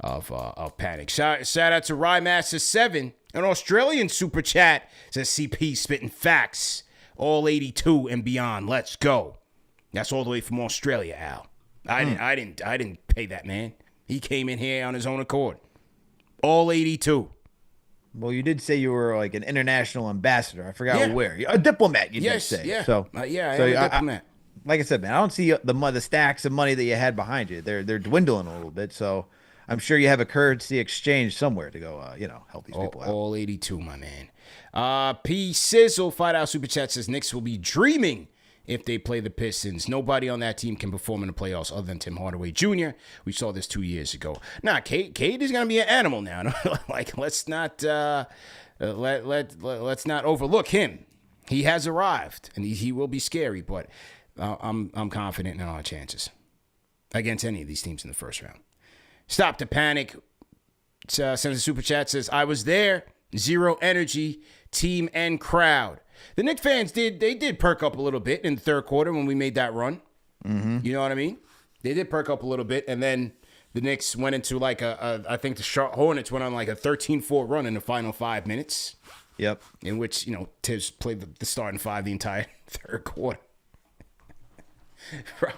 of panic. Shout out to Rymaster7, an Australian super chat. Says CP spitting facts. All 82 and beyond. Let's go. That's all the way from Australia, Al. I didn't pay that man. He came in here on his own accord. All 82. Well, you did say you were like an international ambassador. I forgot where. A diplomat, you did say. Yeah. So, I am a diplomat. Like I said, man, I don't see the stacks of money that you had behind you. They're dwindling a little bit. So I'm sure you have a currency exchange somewhere to go, help these people out. All 82, my man. P Sizzle, $5 super chat says Knicks will be dreaming if they play the Pistons. Nobody on that team can perform in the playoffs other than Tim Hardaway Jr. We saw this 2 years ago. Nah, KAT is gonna be an animal now. Like, let's not let's not overlook him. He has arrived, and he will be scary. But I'm confident in our chances against any of these teams in the first round. Stop the panic. Sends a super chat, says, I was there. Zero energy, team and crowd. The Knicks fans did perk up a little bit in the third quarter when we made that run. Mm-hmm. You know what I mean? They did perk up a little bit, and then the Knicks went into like I think the Hornets went on like a 13-4 run in the final 5 minutes. Yep. In which, Tibbs played the starting five the entire third quarter. Bro.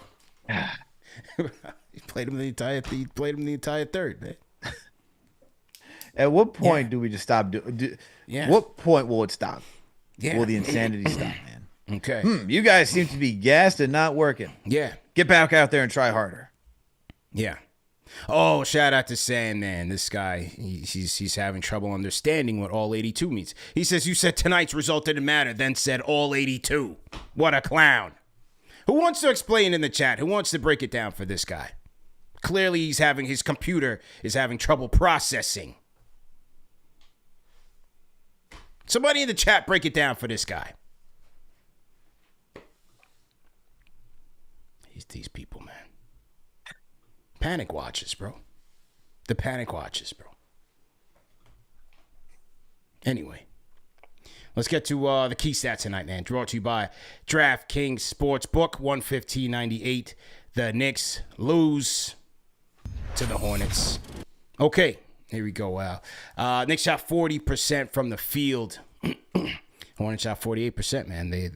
He played him the entire third, man. At what point do we just stop what point will it stop? Yeah. Will the insanity stop, man? Okay. You guys seem to be gassed and not working. Yeah. Get back out there and try harder. Yeah. Oh, shout out to Sandman. This guy, he's having trouble understanding what all 82 means. He says, you said tonight's result didn't matter, then said all 82. What a clown. Who wants to explain in the chat? Who wants to break it down for this guy? Clearly, his computer is having trouble processing. Somebody in the chat, break it down for this guy. These people, man. Panic watches, bro. The panic watches, bro. Anyway, let's get to the key stats tonight, man. Brought to you by DraftKings Sportsbook, 115.98. The Knicks lose to the Hornets. Okay. Here we go. Wow. Knicks shot 40% from the field. Hornets shot 48%, man. They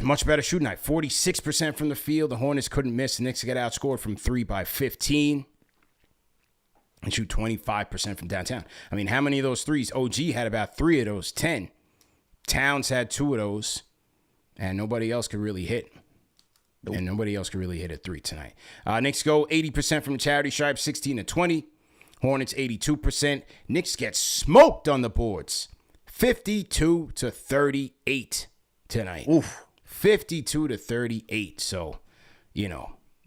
much better shooting night. 46% from the field. The Hornets couldn't miss. The Knicks got outscored from 3 by 15. And shoot 25% from downtown. I mean, how many of those threes? OG had about 3 of those, 10. Towns had 2 of those. And nobody else could really hit. Nope. And nobody else could really hit a 3 tonight. Knicks go 80% from charity stripe, 16-20. Hornets 82%. Knicks get smoked on the boards. 52-38 tonight. Oof. 52-38. So,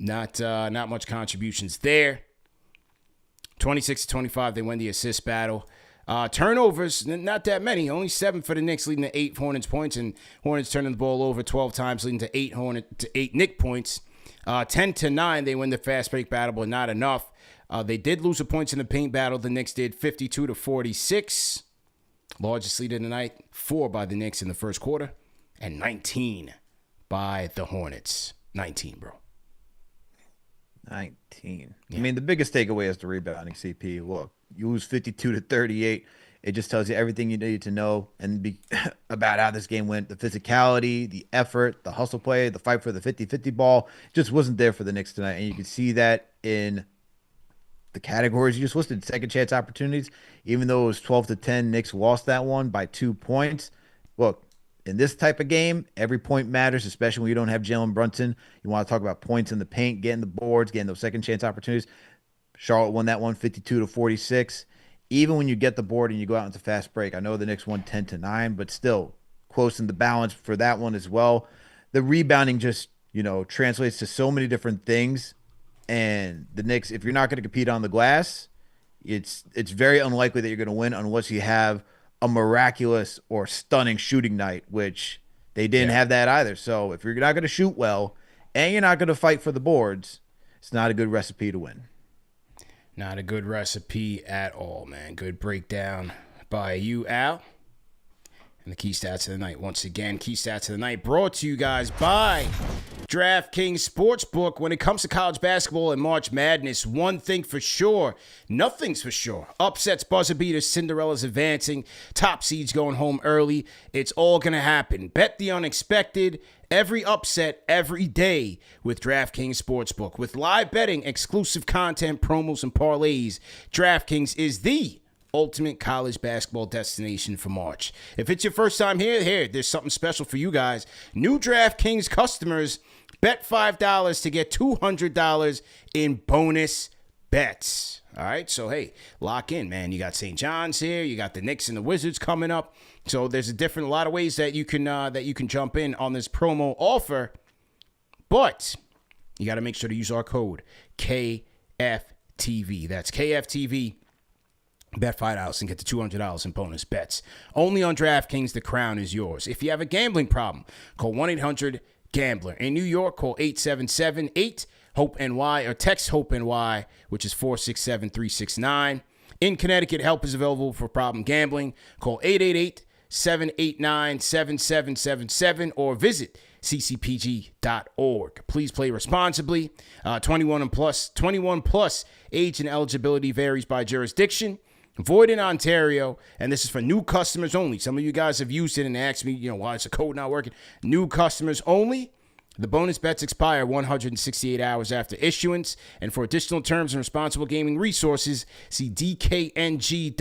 not much contributions there. 26-25, they win the assist battle. Turnovers, not that many. Only 7 for the Knicks, leading to 8 Hornets points, and Hornets turning the ball over 12 times, leading to 8 Knick points. 10-9, they win the fast break battle, but not enough. They did lose the points in the paint battle. The Knicks did 52-46. Largest lead of the night, 4 by the Knicks in the first quarter, and 19 by the Hornets. 19, bro. 19. Yeah. I mean, the biggest takeaway is the rebounding, CP. Look, you lose 52-38. It just tells you everything you need to know about how this game went. The physicality, the effort, the hustle play, the fight for the 50-50 ball just wasn't there for the Knicks tonight. And you can see that in the categories you just listed. Second chance opportunities, even though it was 12-10, Knicks lost that one by 2 points. Look, in this type of game, every point matters, especially when you don't have Jalen Brunson. You want to talk about points in the paint, getting the boards, getting those second chance opportunities. Charlotte won that one 52-46. Even when you get the board and you go out into fast break, I know the Knicks won 10-9, but still close in the balance for that one as well. The rebounding just, translates to so many different things. And the Knicks, if you're not going to compete on the glass, it's very unlikely that you're going to win unless you have a miraculous or stunning shooting night, which they didn't have that either. So if you're not going to shoot well and you're not going to fight for the boards, it's not a good recipe to win. Not a good recipe at all, man. Good breakdown by you, Al. And the key stats of the night. Once again, key stats of the night brought to you guys by DraftKings Sportsbook. When it comes to college basketball and March Madness, one thing for sure, nothing's for sure. Upsets, buzzer beaters, Cinderella's advancing, top seeds going home early. It's all going to happen. Bet the unexpected. Every upset, every day with DraftKings Sportsbook. With live betting, exclusive content, promos, and parlays, DraftKings is the ultimate college basketball destination for March. If it's your first time here, there's something special for you guys. New DraftKings customers, bet $5 to get $200 in bonus bets. All right, so hey, lock in, man. You got St. John's here. You got the Knicks and the Wizards coming up. So there's a lot of ways that you can jump in on this promo offer. But you got to make sure to use our code KFTV. That's KFTV. Bet $5 and get the $200 in bonus bets. Only on DraftKings, the crown is yours. If you have a gambling problem, call 1-800-GAMBLER. In New York, call 877-8-HOPE-NY or text HOPE-NY, which is 467-369. In Connecticut, help is available for problem gambling. Call 888-789-7777 or visit ccpg.org. Please play responsibly. 21 plus. Age and eligibility varies by jurisdiction. Void in Ontario, and this is for new customers only. Some of you guys have used it and asked me, why is the code not working? New customers only. The bonus bets expire 168 hours after issuance. And for additional terms and responsible gaming resources, see dkng.co/audio.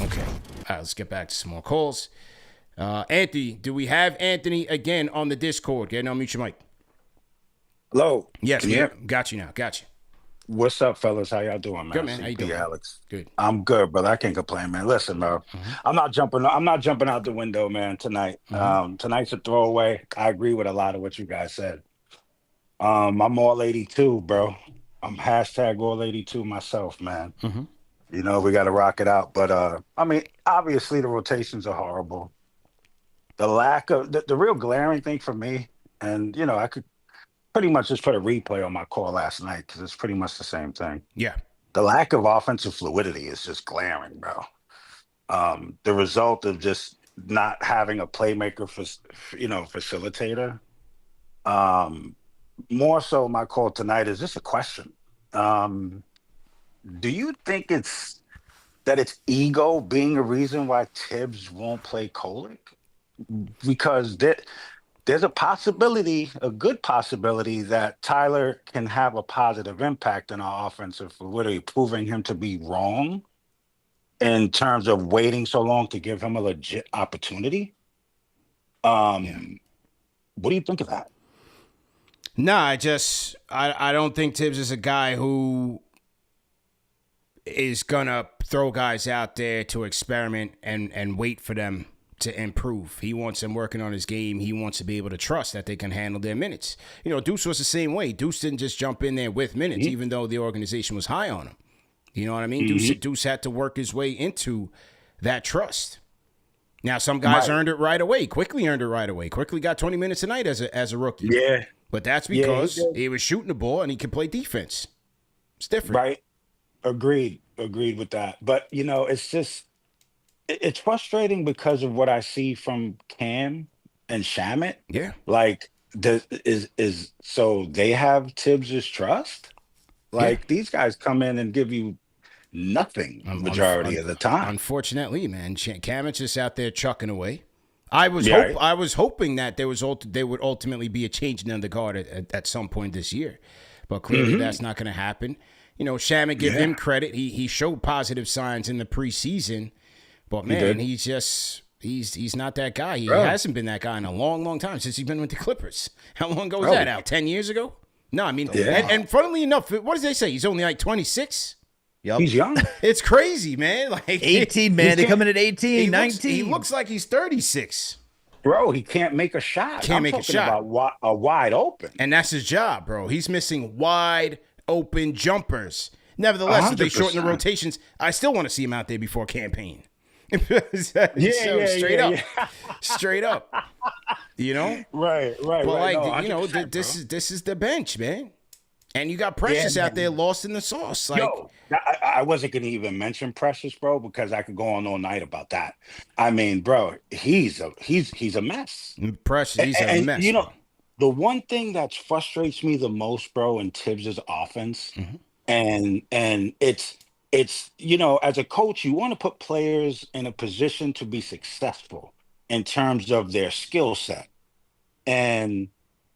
Okay. All right, let's get back to some more calls. Anthony, do we have Anthony again on the Discord? Get on mute your mic. Hello. Yes, got you now. Got you. What's up, fellas? How y'all doing, man? Good, man. How you doing, Alex? Good. I'm good, brother. I can't complain, man. Listen, bro. I'm not jumping out the window, man, tonight. Tonight's a throwaway. I agree with a lot of what you guys said. I'm all 82, bro. I'm hashtag all 82 myself, man. We got to rock it out. But, obviously the rotations are horrible. The lack of the real glaring thing for me, and, I could pretty much just put a replay on my call last night because it's pretty much the same thing. Yeah. The lack of offensive fluidity is just glaring, bro. The result of just not having a playmaker, facilitator. More so, my call tonight is just a question. Do you think it's ego being a reason why Tibbs won't play Kolek? Because there's a good possibility that Tyler can have a positive impact in our offensive fluidity, proving him to be wrong in terms of waiting so long to give him a legit opportunity. What do you think of that? Nah, I don't think Tibbs is a guy who is gonna throw guys out there to experiment and wait for them to improve. He wants them working on his game. He wants to be able to trust that they can handle their minutes. Deuce was the same way. Deuce didn't just jump in there with minutes, even though the organization was high on him. You know what I mean? Deuce had to work his way into that trust. Now, some guys earned it right away. Quickly earned it right away. Quickly got 20 minutes a night as a rookie. Yeah. But that's because he was shooting the ball and he can play defense. It's different. Right. Agreed with that. But, it's frustrating because of what I see from Cam and Shamet. Yeah. Like, so they have Tibbs' trust? Like, these guys come in and give you nothing majority of the time. Unfortunately, man. Cam is just out there chucking away. I was hoping that there would ultimately be a change in the guard at some point this year. But clearly that's not going to happen. Shamet, give him credit. He showed positive signs in the preseason. But man, he's not that guy. He hasn't been that guy in a long, long time since he's been with the Clippers. How long ago was that, Al? 10 years ago? No, I mean, and funnily enough, what does they say? He's only like 26? Yep. He's young. It's crazy, man. Like 18, man. They come in at 18, 19. He looks like he's 36. Bro, he can't make a shot. I'm talking about a wide open. And that's his job, bro. He's missing wide open jumpers. Nevertheless, if they shorten the rotations, I still want to see him out there before campaign. Straight up. Right. But this is the bench, man. And you got Precious out there lost in the sauce. Like, I wasn't gonna even mention Precious, bro, because I could go on all night about that. I mean, bro, he's a mess. Precious, he's a mess. The one thing that frustrates me the most, bro, in Tibbs' offense, and it's as a coach, you want to put players in a position to be successful in terms of their skill set. And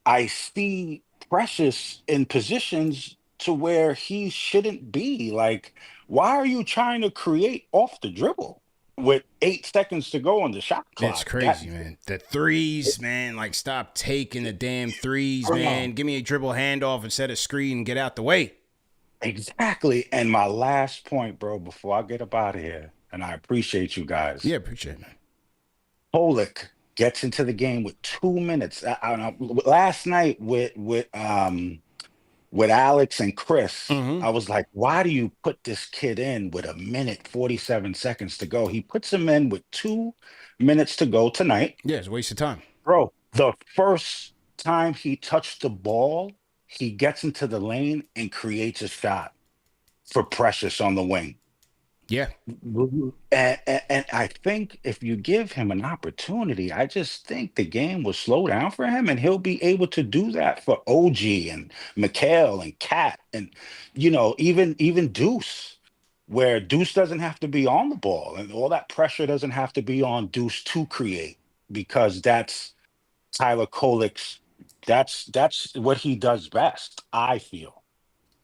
I see Precious in positions to where he shouldn't be. Like, why are you trying to create off the dribble? with 8 seconds to go on the shot clock. It's crazy, man. The threes, man. Like, stop taking the damn threes, man. Give me a dribble handoff instead of screen and get out the way. Exactly. And my last point, bro, before I get up out of here, and I appreciate you guys. Yeah, appreciate it, man. Pollock gets into the game with 2 minutes. Last night with Alex and Chris, I was like, why do you put this kid in with 1:47 to go? He puts him in with 2 minutes to go tonight. Yeah, it's a waste of time. Bro, the first time he touched the ball, he gets into the lane and creates a shot for Precious on the wing. Yeah. And I think if you give him an opportunity, I just think the game will slow down for him and he'll be able to do that for OG and Mikal and KAT and, even Deuce, where Deuce doesn't have to be on the ball and all that pressure doesn't have to be on Deuce to create, because that's Tyler Kolek's, that's what he does best, I feel,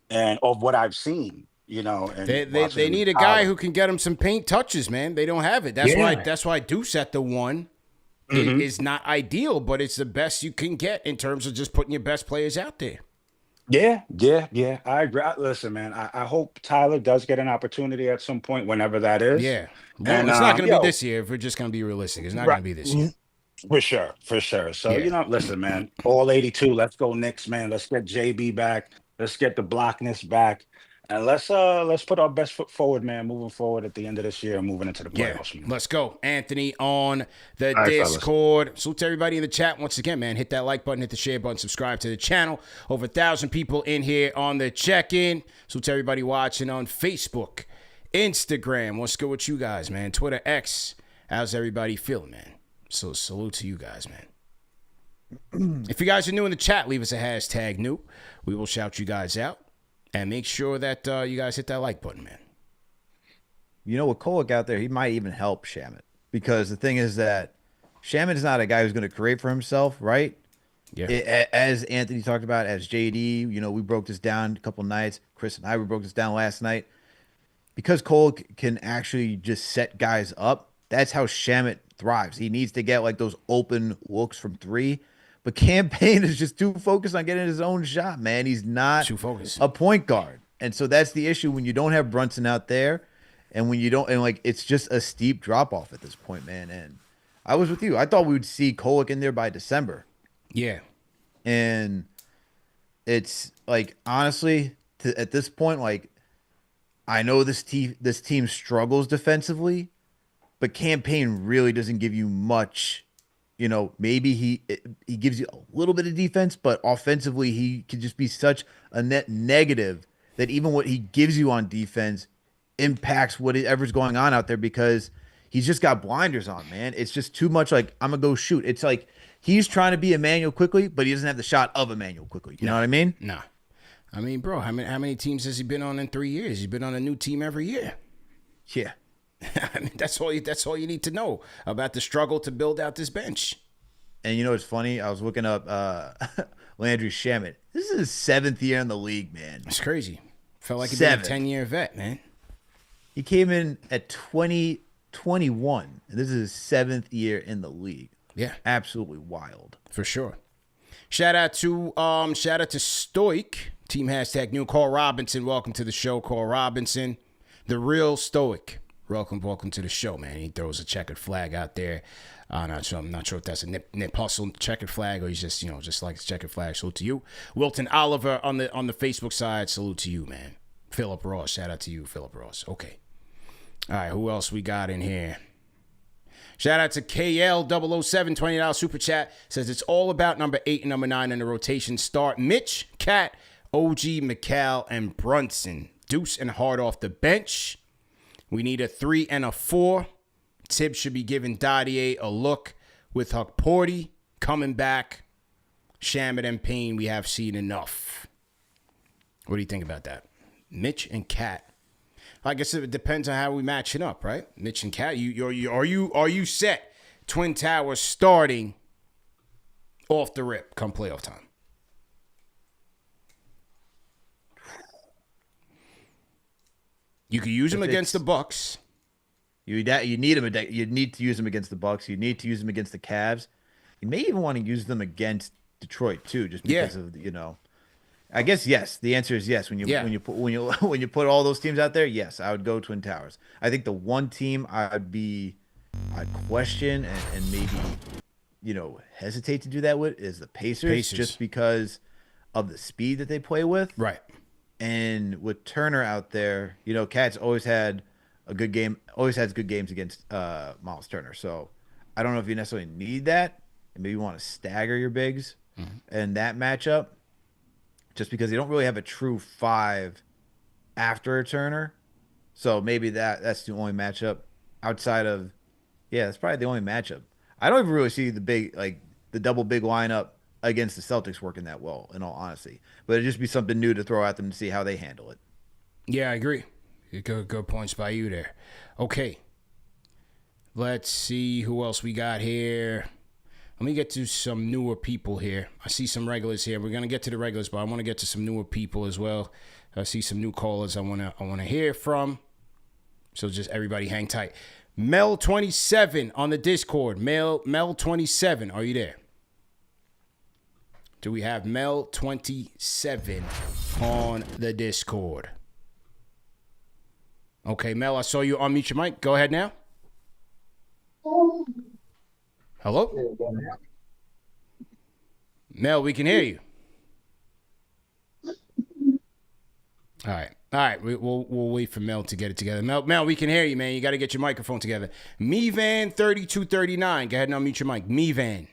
and of what I've seen. And they need a guy who can get him some paint touches, man. They don't have it. That's why Deuce at the 1 is not ideal, but it's the best you can get in terms of just putting your best players out there. Yeah. I agree. Listen, man, I hope Tyler does get an opportunity at some point, whenever that is. Yeah. Well, it's not going to be this year. If we're just going to be realistic, it's not going to be this year. For sure. So, listen, man, all 82. Let's go Knicks, man. Let's get JB back. Let's get the Blockness back. And let's put our best foot forward, man, moving forward at the end of this year and moving into the playoffs. Yeah, let's go. Anthony on the Discord. Fellas. Salute to everybody in the chat once again, man. Hit that like button, hit the share button, subscribe to the channel. Over 1,000 people in here on the check-in. Salute to everybody watching on Facebook, Instagram. What's good with you guys, man? Twitter, X. How's everybody feeling, man? So salute to you guys, man. If you guys are new in the chat, leave us a hashtag new. We will shout you guys out. And make sure that you guys hit that like button, man. With Kolek out there, he might even help Shamet. Because the thing is that Shamet is not a guy who's going to create for himself, right? Yeah. As Anthony talked about, as JD, we broke this down a couple nights. Chris and I, we broke this down last night. Because Kolek can actually just set guys up, that's how Shamet thrives. He needs to get like those open looks from 3. But Campaign is just too focused on getting his own shot, man. He's not a point guard. And so that's the issue when you don't have Brunson out there and when you don't, and like, it's just a steep drop off at this point, man. And I was with you. I thought we would see Kolek in there by December. Yeah. And it's like, honestly, at this point, like, I know this team struggles defensively, but Campaign really doesn't give you much. Maybe he gives you a little bit of defense, but offensively he could just be such a net negative that even what he gives you on defense impacts whatever's going on out there because he's just got blinders on, man. It's just too much like, I'm going to go shoot. It's like he's trying to be Emmanuel Quickley, but he doesn't have the shot of Emmanuel Quickley. You know what I mean? No. I mean, bro, how many teams has he been on in 3 years? He's been on a new team every year. Yeah. I mean, that's all you need to know about the struggle to build out this bench. And it's funny? I was looking up Landry Shamet. This is his 7th year in the league, man. It's crazy. Felt like he'd been a 10-year vet, man. He came in at 2021, and this is his 7th year in the league. Yeah. Absolutely wild. For sure. Shout out to Stoic. Team hashtag new. Carl Robinson. Welcome to the show, Carl Robinson. The real Stoic. Welcome to the show, man. He throws a checkered flag out there. I'm not sure if that's a nip hustle checkered flag or he's just, just like a checkered flag. Salute to you. Wilton Oliver on the Facebook side. Salute to you, man. Philip Ross. Shout out to you, Philip Ross. Okay. All right. Who else we got in here? Shout out to KL007, $20 super chat. Says it's all about number 8 and number 9 in the rotation. Start Mitch, KAT, OG, Mikal, and Brunson. Deuce and Hart off the bench. We need a 3 and a 4. Tibbs should be giving Dadier a look with Hukporti coming back. Shamet and Payne, we have seen enough. What do you think about that? Mitch and KAT. I guess it depends on how we match it up, right? Mitch and KAT, are you set? Twin Towers starting off the rip come playoff time. You could use them against the Bucks. You need him. You need to use him against the Bucks. You need to use him against the Cavs. You may even want to use them against Detroit too, just because of I guess yes. The answer is yes. When you put all those teams out there, yes, I would go Twin Towers. I think the one team I'd question and maybe hesitate to do that with is the Pacers. Just because of the speed that they play with. Right. And with Turner out there, KAT's always had a good game. Always has good games against Miles Turner. So I don't know if you necessarily need that. And maybe you want to stagger your bigs in that matchup, just because they don't really have a true 5 after a Turner. So maybe that's the only matchup outside of, that's probably the only matchup. I don't even really see the double big lineup against the Celtics working that well, in all honesty. But it'd just be something new to throw at them to see how they handle it. Yeah, I agree. Good points by you there. Okay. Let's see who else we got here. Let me get to some newer people here. I see some regulars here. We're gonna get to the regulars, but I want to get to some newer people as well. I see some new callers I wanna hear from. So just everybody hang tight. Mel27 on the Discord. Mel27, are you there? Do we have Mel27 on the Discord? Okay, Mel, I saw you unmute your mic. Go ahead now. Hello? Mel, we can hear you. All right. We'll wait for Mel to get it together. Mel, we can hear you, man. You got to get your microphone together. Mevan3239. Go ahead and unmute your mic. Mevan.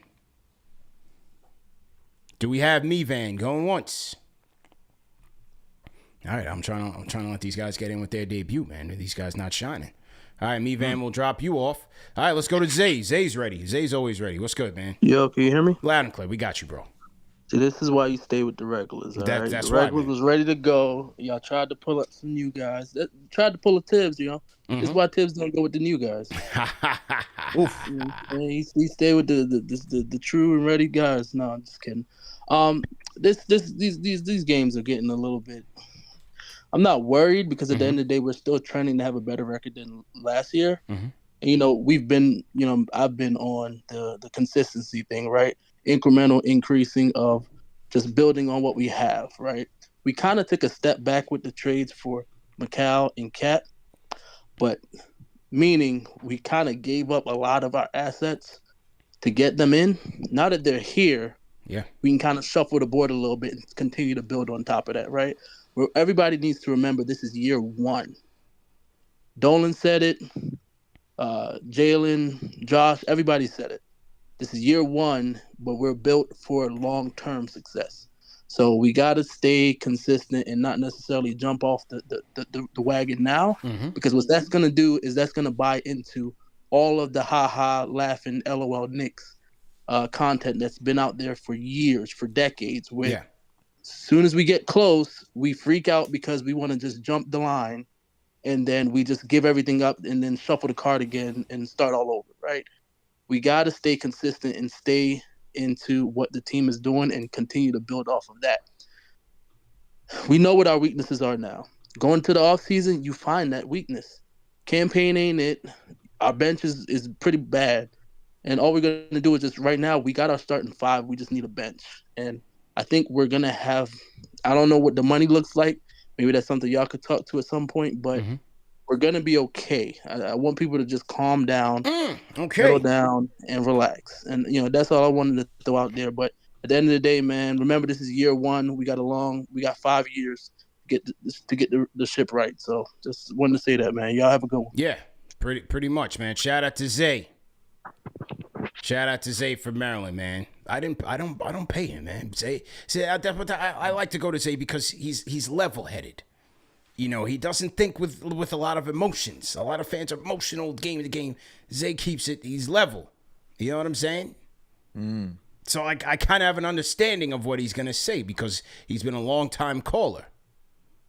Do we have Mevan going once? All right, I'm trying to let these guys get in with their debut, man. These guys not shining. All right, Mevan will drop you off. All right, let's go to Zay. Zay's ready. Zay's always ready. What's good, man? Yo, can you hear me? Loud and clear. We got you, bro. See, this is why you stay with the regulars. All right? That's the right. regulars was ready to go. Y'all tried to pull up some new guys. Tried to pull a Tibbs, This is why Tibbs don't go with the new guys. Oof. He stay with the true and ready guys. No, I'm just kidding. These games are getting a little bit. I'm not worried because at the end of the day, we're still trending to have a better record than last year. And, we've been, I've been on the consistency thing, right? Incremental increasing of just building on what we have, right? We kind of took a step back with the trades for KAT and KAT, but meaning we kind of gave up a lot of our assets to get them in. Now that they're here, we can kind of shuffle the board a little bit and continue to build on top of that, right? Where everybody needs to remember this is year one. Dolan said it, Jalen, Josh, everybody said it. This is year one, but we're built for long-term success. So we got to stay consistent and not necessarily jump off the wagon now, because what that's going to do is that's going to buy into all of the ha-ha, laughing, LOL Knicks content that's been out there for years, for decades, where as soon as we get close, we freak out because we want to just jump the line, and then we just give everything up and then shuffle the card again and start all over, right? We got to stay consistent and stay into what the team is doing and continue to build off of that. We know what our weaknesses are now. Going to the offseason, you find that weakness. Campaign ain't it. Our bench is pretty bad. And all we're going to do is just right now, we got our starting 5. We just need a bench. And I think we're going to have, I don't know what the money looks like. Maybe that's something y'all could talk to at some point, but we're going to be okay. I want people to just calm down, settle down, and relax. And, that's all I wanted to throw out there. But at the end of the day, man, remember this is year one. We got 5 years to get the ship right. So just wanted to say that, man. Y'all have a good one. Yeah, pretty much, man. Shout out to Zay. Shout out to Zay from Maryland, man. I don't pay him, man. Zay, I like to go to Zay because he's level-headed. He doesn't think with a lot of emotions. A lot of fans are emotional game to game. Zay keeps it. He's level. You know what I'm saying? So I kind of have an understanding of what he's gonna say because he's been a long time caller.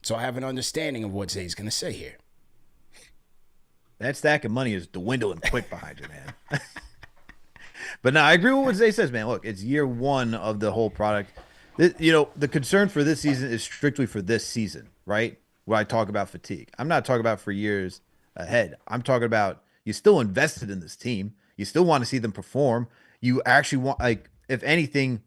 So I have an understanding of what Zay's gonna say here. That stack of money is dwindling quick behind you, man. But no, I agree with what Zay says, man. Look, it's year one of the whole product. The concern for this season is strictly for this season, right? When I talk about fatigue, I'm not talking about for years ahead. I'm talking about, You still invested in this team. You still want to see them perform. You actually want, like, if anything,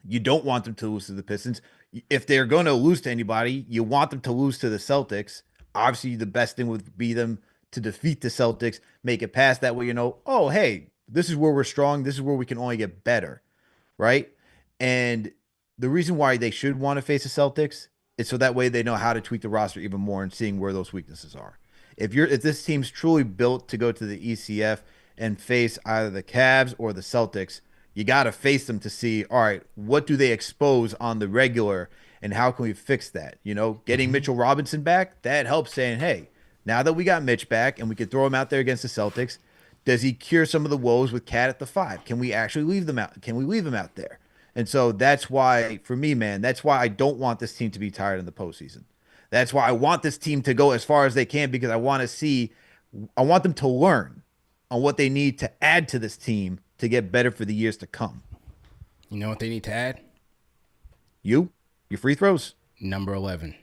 you don't want them to lose to the Pistons. If they're going to lose to anybody, you want them to lose to the Celtics. Obviously, the best thing would be them to defeat the Celtics, make it past that way, oh, hey, this is where we're strong. This is where we can only get better, right? And the reason why they should want to face the Celtics is so that way they know how to tweak the roster even more and seeing where those weaknesses are. If this team's truly built to go to the ECF and face either the Cavs or the Celtics, you got to face them to see, all right, what do they expose on the regular and how can we fix that? Getting Mitchell Robinson back, that helps saying, hey, now that we got Mitch back and we can throw him out there against the Celtics, does he cure some of the woes with KAT at the 5? Can we actually leave them out? Can we leave him out there? And so that's why, for me, man, that's why I don't want this team to be tired in the postseason. That's why I want this team to go as far as they can, because I want them to learn on what they need to add to this team to get better for the years to come. You know what they need to add? Your free throws. Number 11,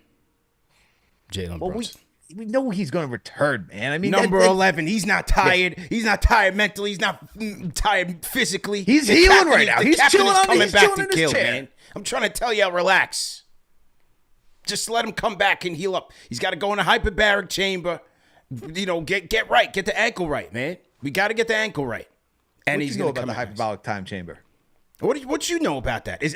Jalen Brunson. We know he's going to return, man. I mean, number 11. He's not tired. Yeah. He's not tired mentally. He's not tired physically. He's healing right now. He's chilling on coming back to kill, chair. Man. I'm trying to tell you, relax. Just let him come back and heal up. He's got to go in a hyperbaric chamber. Get right. Get the ankle right, man. We got to get the ankle right. And what he's going to come about the hyperbolic time chamber. What you know about that? Is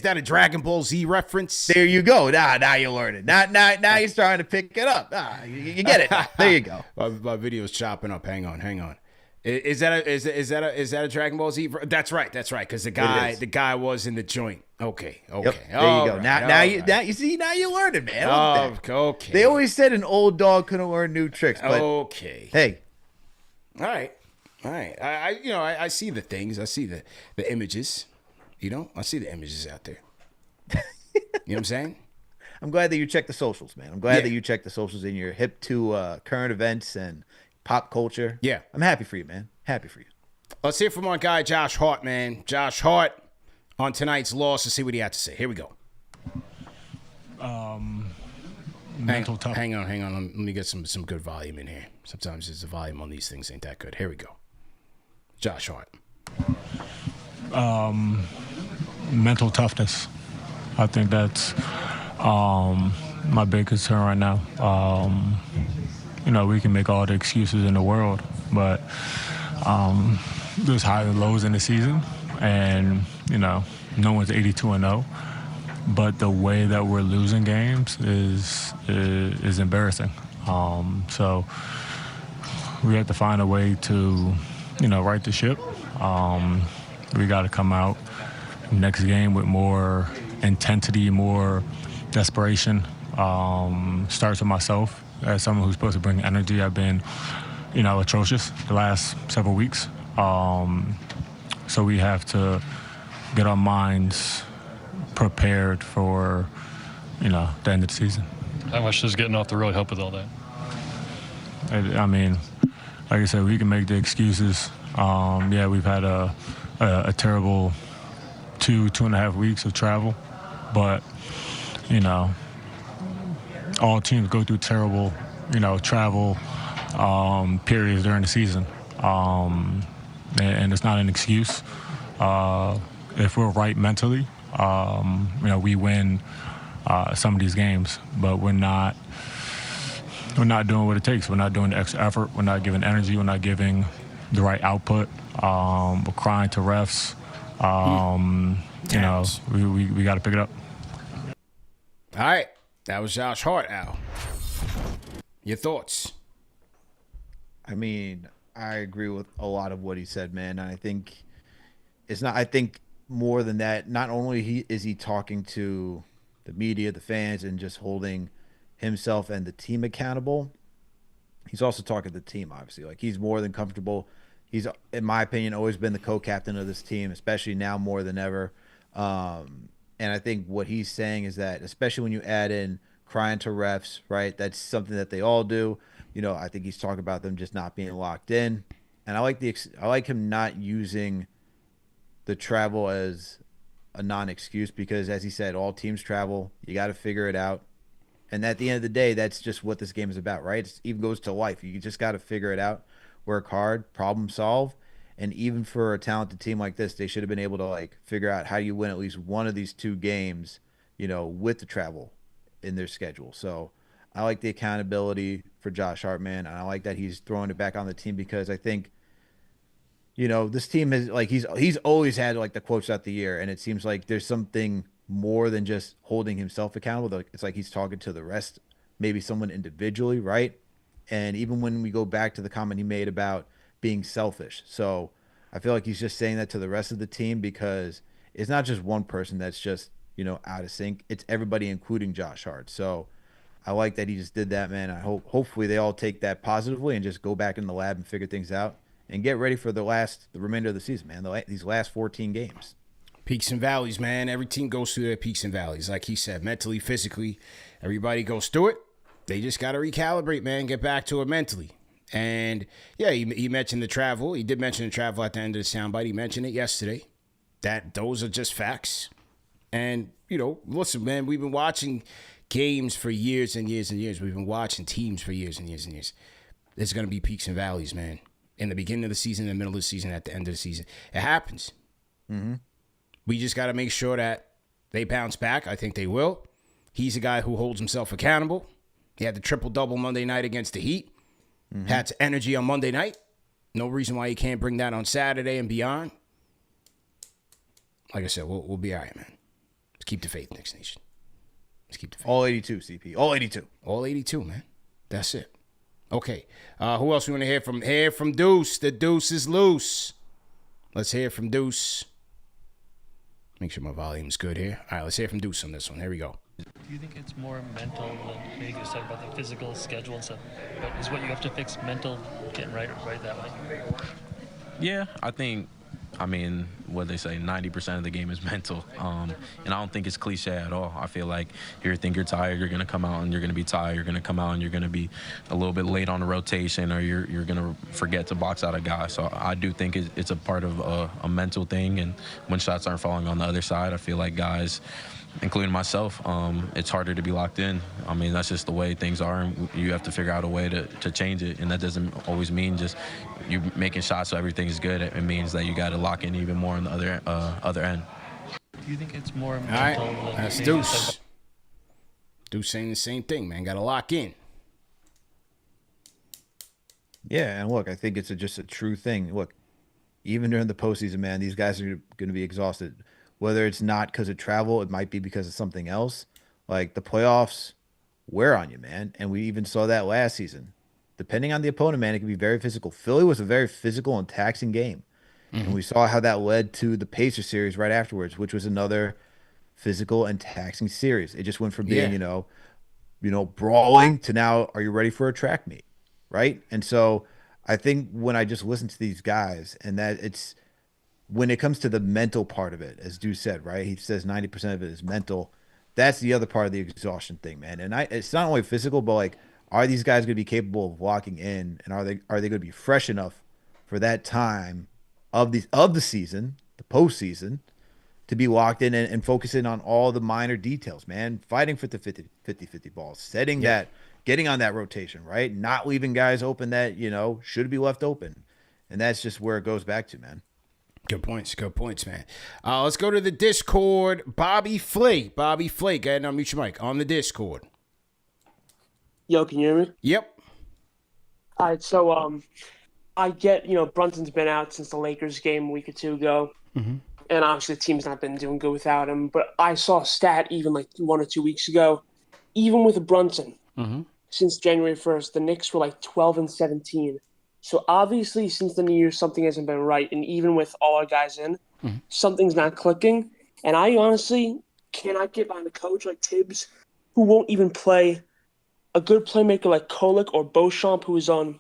that a Dragon Ball Z reference? There you go. Now you learn it. Now you're starting to pick it up. You get it. There you go. My video's chopping up. Hang on. Is that a Dragon Ball Z? That's right. Because the guy was in the joint. Okay. Yep. There you go. Now you learned it, man. Okay. They always said an old dog couldn't learn new tricks. But okay. Hey. All right. I see the things. I see the images. I see the images out there. You know what I'm saying? I'm glad that you check the socials, man. I'm glad that you check the socials and you're hip to current events and pop culture. Yeah. I'm happy for you, man. Happy for you. Let's hear from our guy, Josh Hart, man. Josh Hart on tonight's loss to see what he had to say. Here we go. Mental tough. Hang on. Let me get some good volume in here. Sometimes the volume on these things ain't that good. Here we go. Josh Hart. Mental toughness. I think that's my big concern right now. We can make all the excuses in the world, but there's highs and lows in the season, and no one's 82-0. But the way that we're losing games is embarrassing. So we have to find a way to right the ship. We got to come out next game with more intensity, more desperation. Starts with myself as someone who's supposed to bring energy. I've been, atrocious the last several weeks. So we have to get our minds prepared for, the end of the season. How much does getting off the road help with all that? I mean, like I said, we can make the excuses. We've had a terrible 2.5 weeks of travel, but all teams go through terrible travel periods during the season, and it's not an excuse. If we're right mentally, we win some of these games, but we're not doing what it takes. We're not doing the extra effort. We're not giving energy. We're not giving the right output. We're crying to refs. We got to pick it up. All right. That was Josh Hart, Al. Your thoughts? I mean, I agree with a lot of what he said, man. And I think I think more than that, not only is he talking to the media, the fans, and just holding himself and the team accountable, he's also talking to the team, obviously. Like, he's more than comfortable. He's, in my opinion, always been the co-captain of this team, especially now more than ever. And I think what he's saying is that, especially when you add in crying to refs, right, that's something that they all do. I think he's talking about them just not being locked in. And I like him not using the travel as a non-excuse, because, as he said, all teams travel. You got to figure it out. And at the end of the day, that's just what this game is about, right? It even goes to life. You just got to figure it out, work hard, problem solve. And even for a talented team like this, they should have been able to like figure out how you win at least one of these 2 games, with the travel in their schedule. So I like the accountability for Josh Hart, man. And I like that he's throwing it back on the team because I think, this team is like he's always had like the quotes out the year, and it seems like there's something more than just holding himself accountable. It's like he's talking to the rest, maybe someone individually, right? And even when we go back to the comment he made about being selfish, so I feel like he's just saying that to the rest of the team because it's not just one person that's just out of sync. It's everybody, including Josh Hart. So I like that he just did that, man. I hopefully they all take that positively and just go back in the lab and figure things out and get ready for the remainder of the season, man. These last 14 games. Peaks and valleys, man. Every team goes through their peaks and valleys. Like he said, mentally, physically, everybody goes through it. They just got to recalibrate, man, get back to it mentally. And, yeah, he mentioned the travel. He did mention the travel at the end of the soundbite. He mentioned it yesterday. Those are just facts. And, listen, man, we've been watching games for years and years and years. We've been watching teams for years and years and years. There's going to be peaks and valleys, man. In the beginning of the season, in the middle of the season, at the end of the season. It happens. Mm-hmm. We just got to make sure that they bounce back. I think they will. He's a guy who holds himself accountable. He had the triple-double Monday night against the Heat. Mm-hmm. Had energy on Monday night. No reason why he can't bring that on Saturday and beyond. Like I said, we'll be all right, man. Let's keep the faith, Knicks Nation. Let's keep the faith. All 82, CP. All 82. All 82, man. That's it. Okay. Who else we want to hear from? Hear from Deuce. The Deuce is loose. Let's hear from Deuce. Make sure my volume's good here. All right, let's hear from Deuce on this one. Here we go. Do you think it's more mental than maybe you said about the physical schedule and stuff? But is what you have to fix mental, getting right that way? Yeah, I mean, what they say, 90% of the game is mental. And I don't think it's cliche at all. I feel like you think you're tired, you're going to come out and you're going to be tired. You're going to come out and you're going to be a little bit late on the rotation, or you're going to forget to box out a guy. So I do think it's a part of a mental thing. And when shots aren't falling on the other side, I feel like guys, including myself, it's harder to be locked in. I mean, that's just the way things are, and you have to figure out a way to change it. And that doesn't always mean just you making shots so everything's good. It means that you got to lock in even more on the other end. Do you think it's more mental? All right, that's Deuce. Deuce saying the same thing, man. Got to lock in. Yeah, and look, I think it's just a true thing. Look, even during the postseason, man, these guys are going to be exhausted. Whether it's not because of travel, it might be because of something else. Like the playoffs wear on you, man. And we even saw that last season. Depending on the opponent, man, it can be very physical. Philly was a very physical and taxing game. Mm-hmm. And we saw how that led to the Pacers series right afterwards, which was another physical and taxing series. It just went from being, brawling to now, are you ready for a track meet? Right? And so I think when I just listen to these guys, and that it's, when it comes to the mental part of it, as Deuce said, right? He says 90% of it is mental. That's the other part of the exhaustion thing, man. And it's not only physical, but like, are these guys going to be capable of locking in, and are they going to be fresh enough for that time of the season, the postseason, to be locked in and focusing on all the minor details, man? Fighting for the 50-50 balls, setting that, getting on that rotation, right? Not leaving guys open that should be left open, and that's just where it goes back to, man. Good points, man. Let's go to the Discord. Bobby Fley, go ahead and unmute your mic on the Discord. Yo, can you hear me? Yep. All right, so I get, Brunson's been out since the Lakers game a week or two ago, and obviously the team's not been doing good without him, but I saw a stat even like 1 or 2 weeks ago, even with Brunson, since January 1st, the Knicks were like 12-17. So obviously, since the New Year, something hasn't been right. And even with all our guys in, something's not clicking. And I honestly cannot get behind a coach like Tibbs, who won't even play a good playmaker like Kolek or Beauchamp, who was on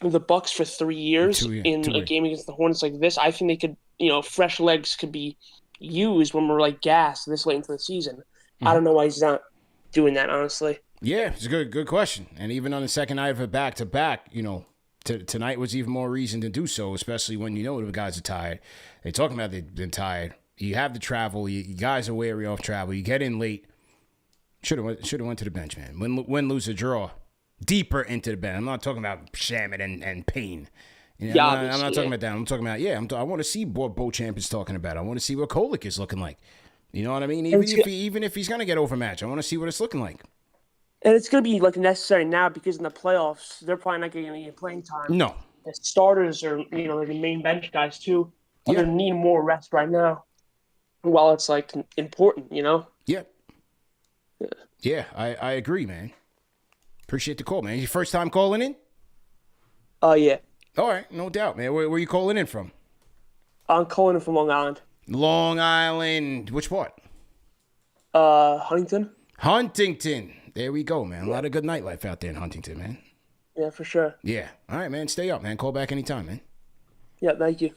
the Bucks for 3 years in a game against the Hornets like this. I think they could, fresh legs could be used when we're like gassed this late into the season. I don't know why he's not doing that, honestly. Yeah, it's a good question. And even on the second night of a back-to-back, tonight was even more reason to do so, especially when the guys are tired. They're talking about they've been tired. You have the travel. You guys are wary of travel. You get in late. Should have went to the bench, man. Win, lose, or draw. Deeper into the bench. I'm not talking about Shamit and Payne. You know, I'm not talking about that. I'm talking about, I want to see what Beauchamp is talking about. I want to see what Kolek is looking like. You know what I mean? Even if he's going to get overmatched, I want to see what it's looking like. And it's going to be like necessary now because in the playoffs, they're probably not getting any playing time. No. The starters are, like the main bench guys too. They're going to need more rest right now. While it's like important, Yeah. Yeah, I agree, man. Appreciate the call, man. Your first time calling in? Yeah. All right, no doubt, man. Where are you calling in from? I'm calling in from Long Island. Long Island. Which part? Huntington. Huntington. There we go, man. A lot of good nightlife out there in Huntington, man. Yeah, for sure. Yeah. All right, man. Stay up, man. Call back anytime, man. Yeah, thank you.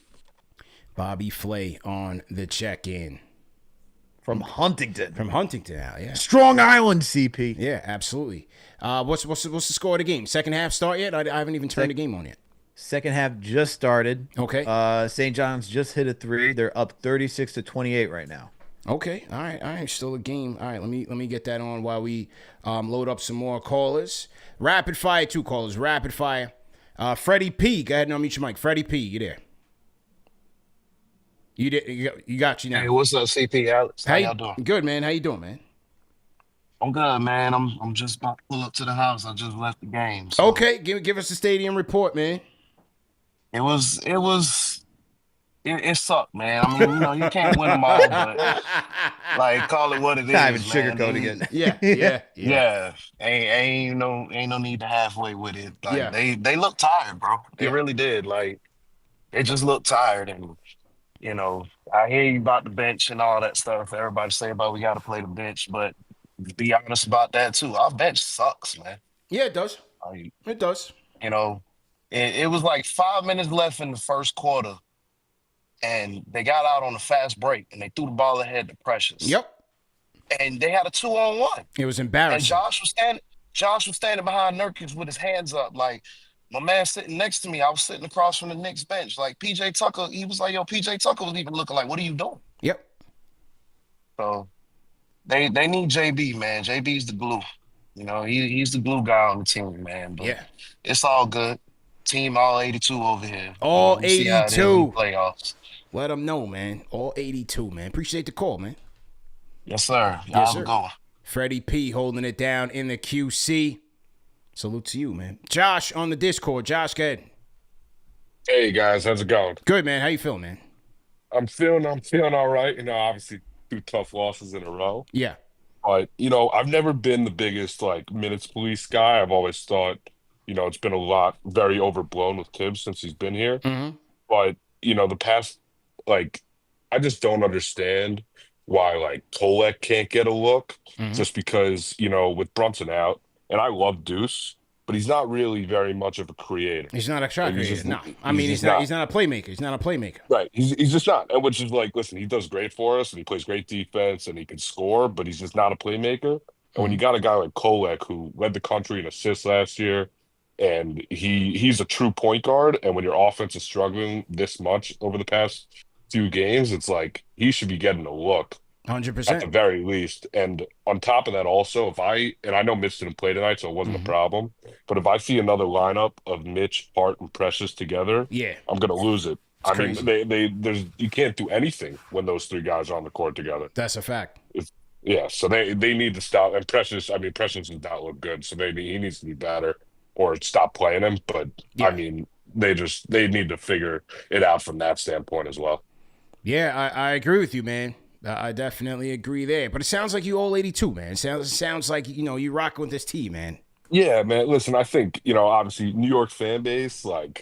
Bobby Fley on the check-in. From Huntington. From Huntington, Al, yeah. Strong Island, CP. Yeah, absolutely. What's the score of the game? Second half start yet? I haven't even turned the game on yet. Second half just started. Okay. St. John's just hit a 3. They're up 36-28 right now. Okay. All right. Still a game. All right. Let me get that on while we load up some more callers. Rapid fire, 2 callers. Rapid fire. Freddie P. Go ahead and unmute your mic. Freddie P. You there? You got you now. Hey, what's up, CP Alex? How y'all doing? Good, man. How you doing, man? I'm good, man. I'm just about to pull up to the house. I just left the game. So. Okay, give us the stadium report, man. It sucked, man. I mean, you can't win them all, but like call it what it is. Not even sugarcoating it. Yeah. Ain't no need to halfway with it. Like they look tired, bro. They really did. Like they just look tired, and I hear you about the bench and all that stuff. Everybody say about we got to play the bench, but be honest about that too. Our bench sucks, man. Yeah, it does. It does. It was like 5 minutes left in the first quarter, and they got out on a fast break, and they threw the ball ahead to Precious. Yep. And they had a 2-on-1. It was embarrassing. And Josh was standing behind Nurkic with his hands up, like my man sitting next to me. I was sitting across from the Knicks bench, like PJ Tucker. He was like, "Yo, PJ Tucker was even looking like, what are you doing?" Yep. So they need JB, man. JB's the glue. He's the glue guy on the team, man. But it's all good. Team all 82 over here. All we'll 82 playoffs. Let them know, man. All 82, man. Appreciate the call, man. Yes, sir. Y'all have a good one. Freddie P holding it down in the QC. Salute to you, man. Josh on the Discord. Josh, go ahead. Hey guys, how's it going? Good, man. How you feeling, man? I'm feeling all right. Obviously 2 tough losses in a row. Yeah. But I've never been the biggest minutes police guy. I've always thought it's been a lot very overblown with Tibbs since he's been here. Mm-hmm. But the past I just don't understand why Kolek can't get a look just because with Brunson out, and I love Deuce, but he's not really very much of a creator. He's not a shot creator. No, I mean he's not a playmaker. He's not a playmaker. Right. He's just not. And which is listen, he does great for us, and he plays great defense, and he can score, but he's just not a playmaker. And when you got a guy like Kolek who led the country in assists last year, and he's a true point guard, and when your offense is struggling this much over the past few games, it's he should be getting a look. 100%. At the very least. And on top of that also, I know Mitch didn't play tonight, so it wasn't a problem, but if I see another lineup of Mitch, Hart, and Precious together, I'm going to lose it. It's mean, you can't do anything when those 3 guys are on the court together. That's a fact. So they need to stop. And Precious does not look good, so he needs to be better or stop playing him. But, I mean, they need to figure it out from that standpoint as well. Yeah, I agree with you, man. I definitely agree there. But it sounds like you all 82, man. It sounds like, you rocking with this team, man. Yeah, man. Listen, I think, obviously New York fan base, 1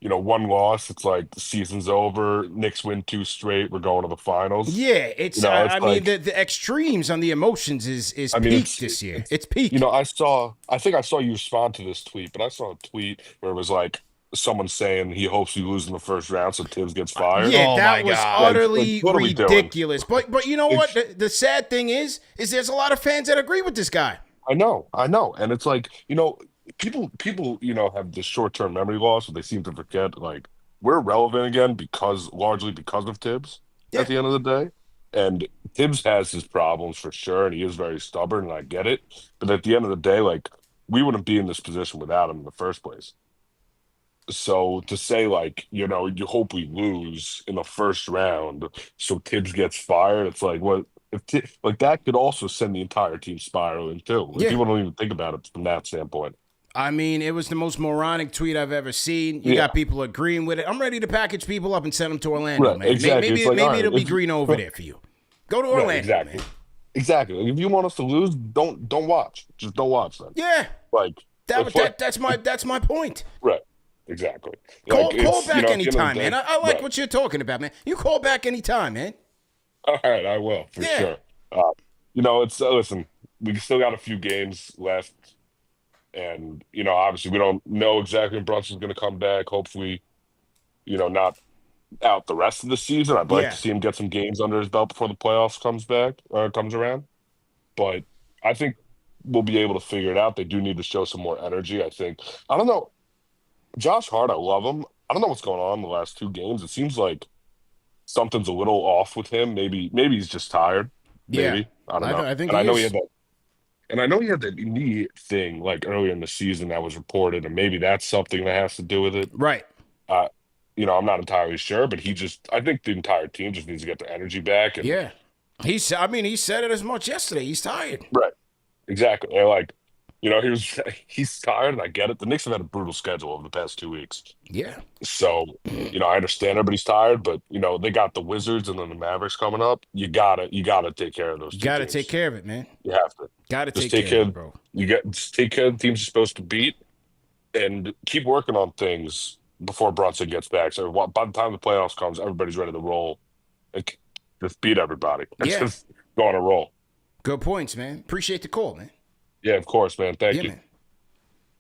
loss, it's the season's over. Knicks win 2 straight. We're going to the finals. Yeah, it's I mean, the extremes on the emotions is peaked this year. It's peaked. I think I saw you respond to this tweet, but I saw a tweet where it was someone saying he hopes we lose in the first round so Tibbs gets fired. Yeah, that was utterly ridiculous. But you know what? The sad thing is there's a lot of fans that agree with this guy. I know. And it's people have this short-term memory loss, so they seem to forget we're relevant again largely because of Tibbs at the end of the day. And Tibbs has his problems for sure, and he is very stubborn, and I get it. But at the end of the day, like, we wouldn't be in this position without him in the first place. So to say, like, you hope we lose in the first round so Tibbs gets fired, it's like, what if like that could also send the entire team spiraling too. Like, people don't even think about it from that standpoint. I mean, it was the most moronic tweet I've ever seen. You got people agreeing with it. I'm ready to package people up and send them to Orlando, man. Exactly. Maybe it'll be green over there for you. Go to Orlando, exactly. man. Exactly. If you want us to lose, don't watch. Just don't watch them. Yeah. Like that's my point. Right. Exactly. Call back anytime, man. I like what you're talking about, man. You call back anytime, man. All right, I will for sure. It's listen. We still got a few games left, and obviously we don't know exactly when Brunson's going to come back. Hopefully, not out the rest of the season. I'd like to see him get some games under his belt before the playoffs comes around. But I think we'll be able to figure it out. They do need to show some more energy. I think. I don't know. Josh Hart, I love him. I don't know what's going on in the last two games. It seems like something's a little off with him. Maybe he's just tired. Maybe. I don't know. I think I know he had that. And I know he had that knee thing like earlier in the season that was reported, and maybe that's something that has to do with it. Right. I'm not entirely sure, but I think the entire team just needs to get their energy back. And, he said it as much yesterday. He's tired. Right. Exactly. And he's tired, and I get it. The Knicks have had a brutal schedule over the past 2 weeks. Yeah. So, I understand everybody's tired, but they got the Wizards and then the Mavericks coming up. You gotta take care of those. You gotta take care of it, man. You have to. Gotta take care of it, bro. Just take care of the teams you're supposed to beat, and keep working on things before Brunson gets back. So by the time the playoffs comes, everybody's ready to roll and just beat everybody. Just go on a roll. Good points, man. Appreciate the call, man. Yeah, of course, man. Thank you. Man.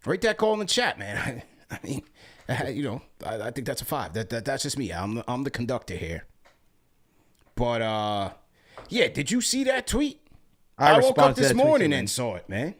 Write that call in the chat, man. I mean, I think that's a 5. That's just me. I'm the conductor here. But did you see that tweet? I woke up this morning and saw it, man.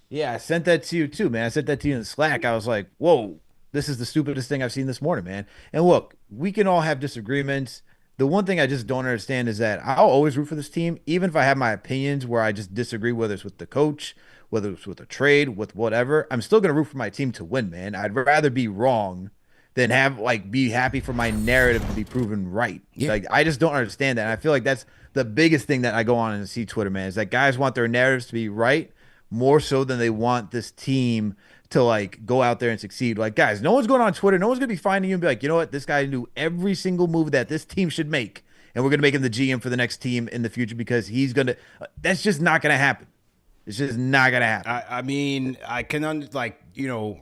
Yeah, I sent that to you too, man. I sent that to you in Slack. I was like, whoa, this is the stupidest thing I've seen this morning, man. And look, we can all have disagreements. The one thing I just don't understand is that I'll always root for this team, even if I have my opinions where I just disagree, whether it's with the coach, whether it's with a trade, with whatever. I'm still going to root for my team to win, man. I'd rather be wrong than be happy for my narrative to be proven right. Yeah. I just don't understand that. And I feel like that's the biggest thing that I go on and see Twitter, man, is that guys want their narratives to be right more so than they want this team to go out there and succeed. Guys, no one's going on Twitter. No one's going to be finding you and be like, you know what? This guy knew every single move that this team should make. And we're going to make him the GM for the next team in the future because he's going to, that's just not going to happen. It's just not going to happen. I mean, I can,